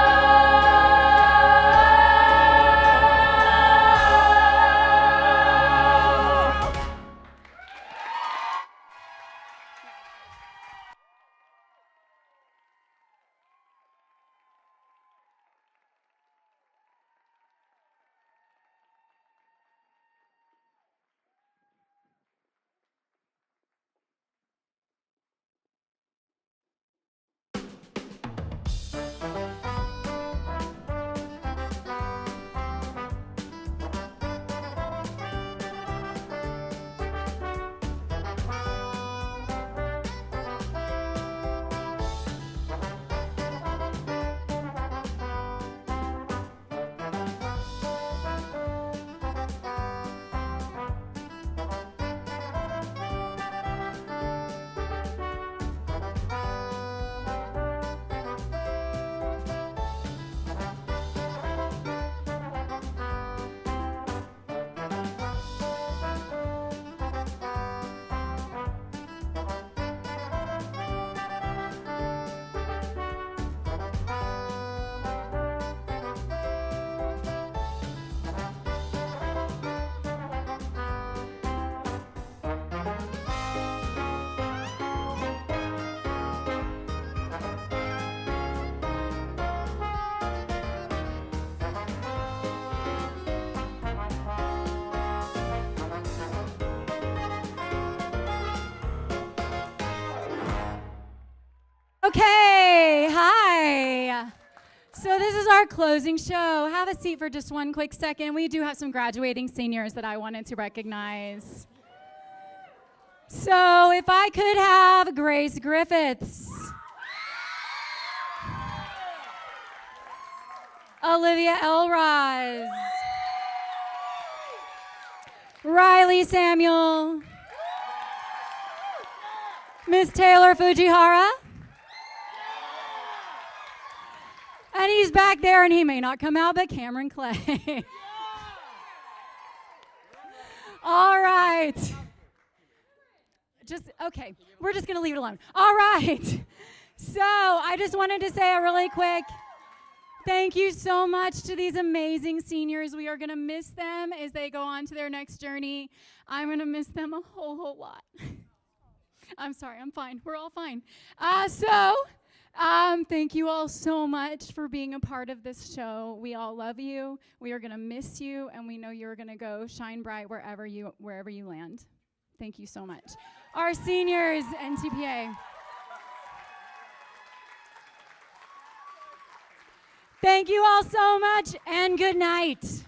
Okay, hi. So this is our closing show. Have a seat for just one quick second. We do have some graduating seniors that I wanted to recognize. So if I could have Grace Griffiths, Olivia Elroz, Riley Samuel, Miss Taylor Fujihara, and he's back there, and he may not come out, but Cameron Clay. All right. Okay, we're just going to leave it alone. All right. So I just wanted to say a really quick thank you so much to these amazing seniors. We are going to miss them as they go on to their next journey. I'm going to miss them a whole lot. I'm sorry, I'm fine. We're all fine. Thank you all so much for being a part of this show. We all love you. We are going to miss you, and we know you're going to go shine bright wherever you land. Thank you so much. Our seniors, NTPA. Thank you all so much, and good night.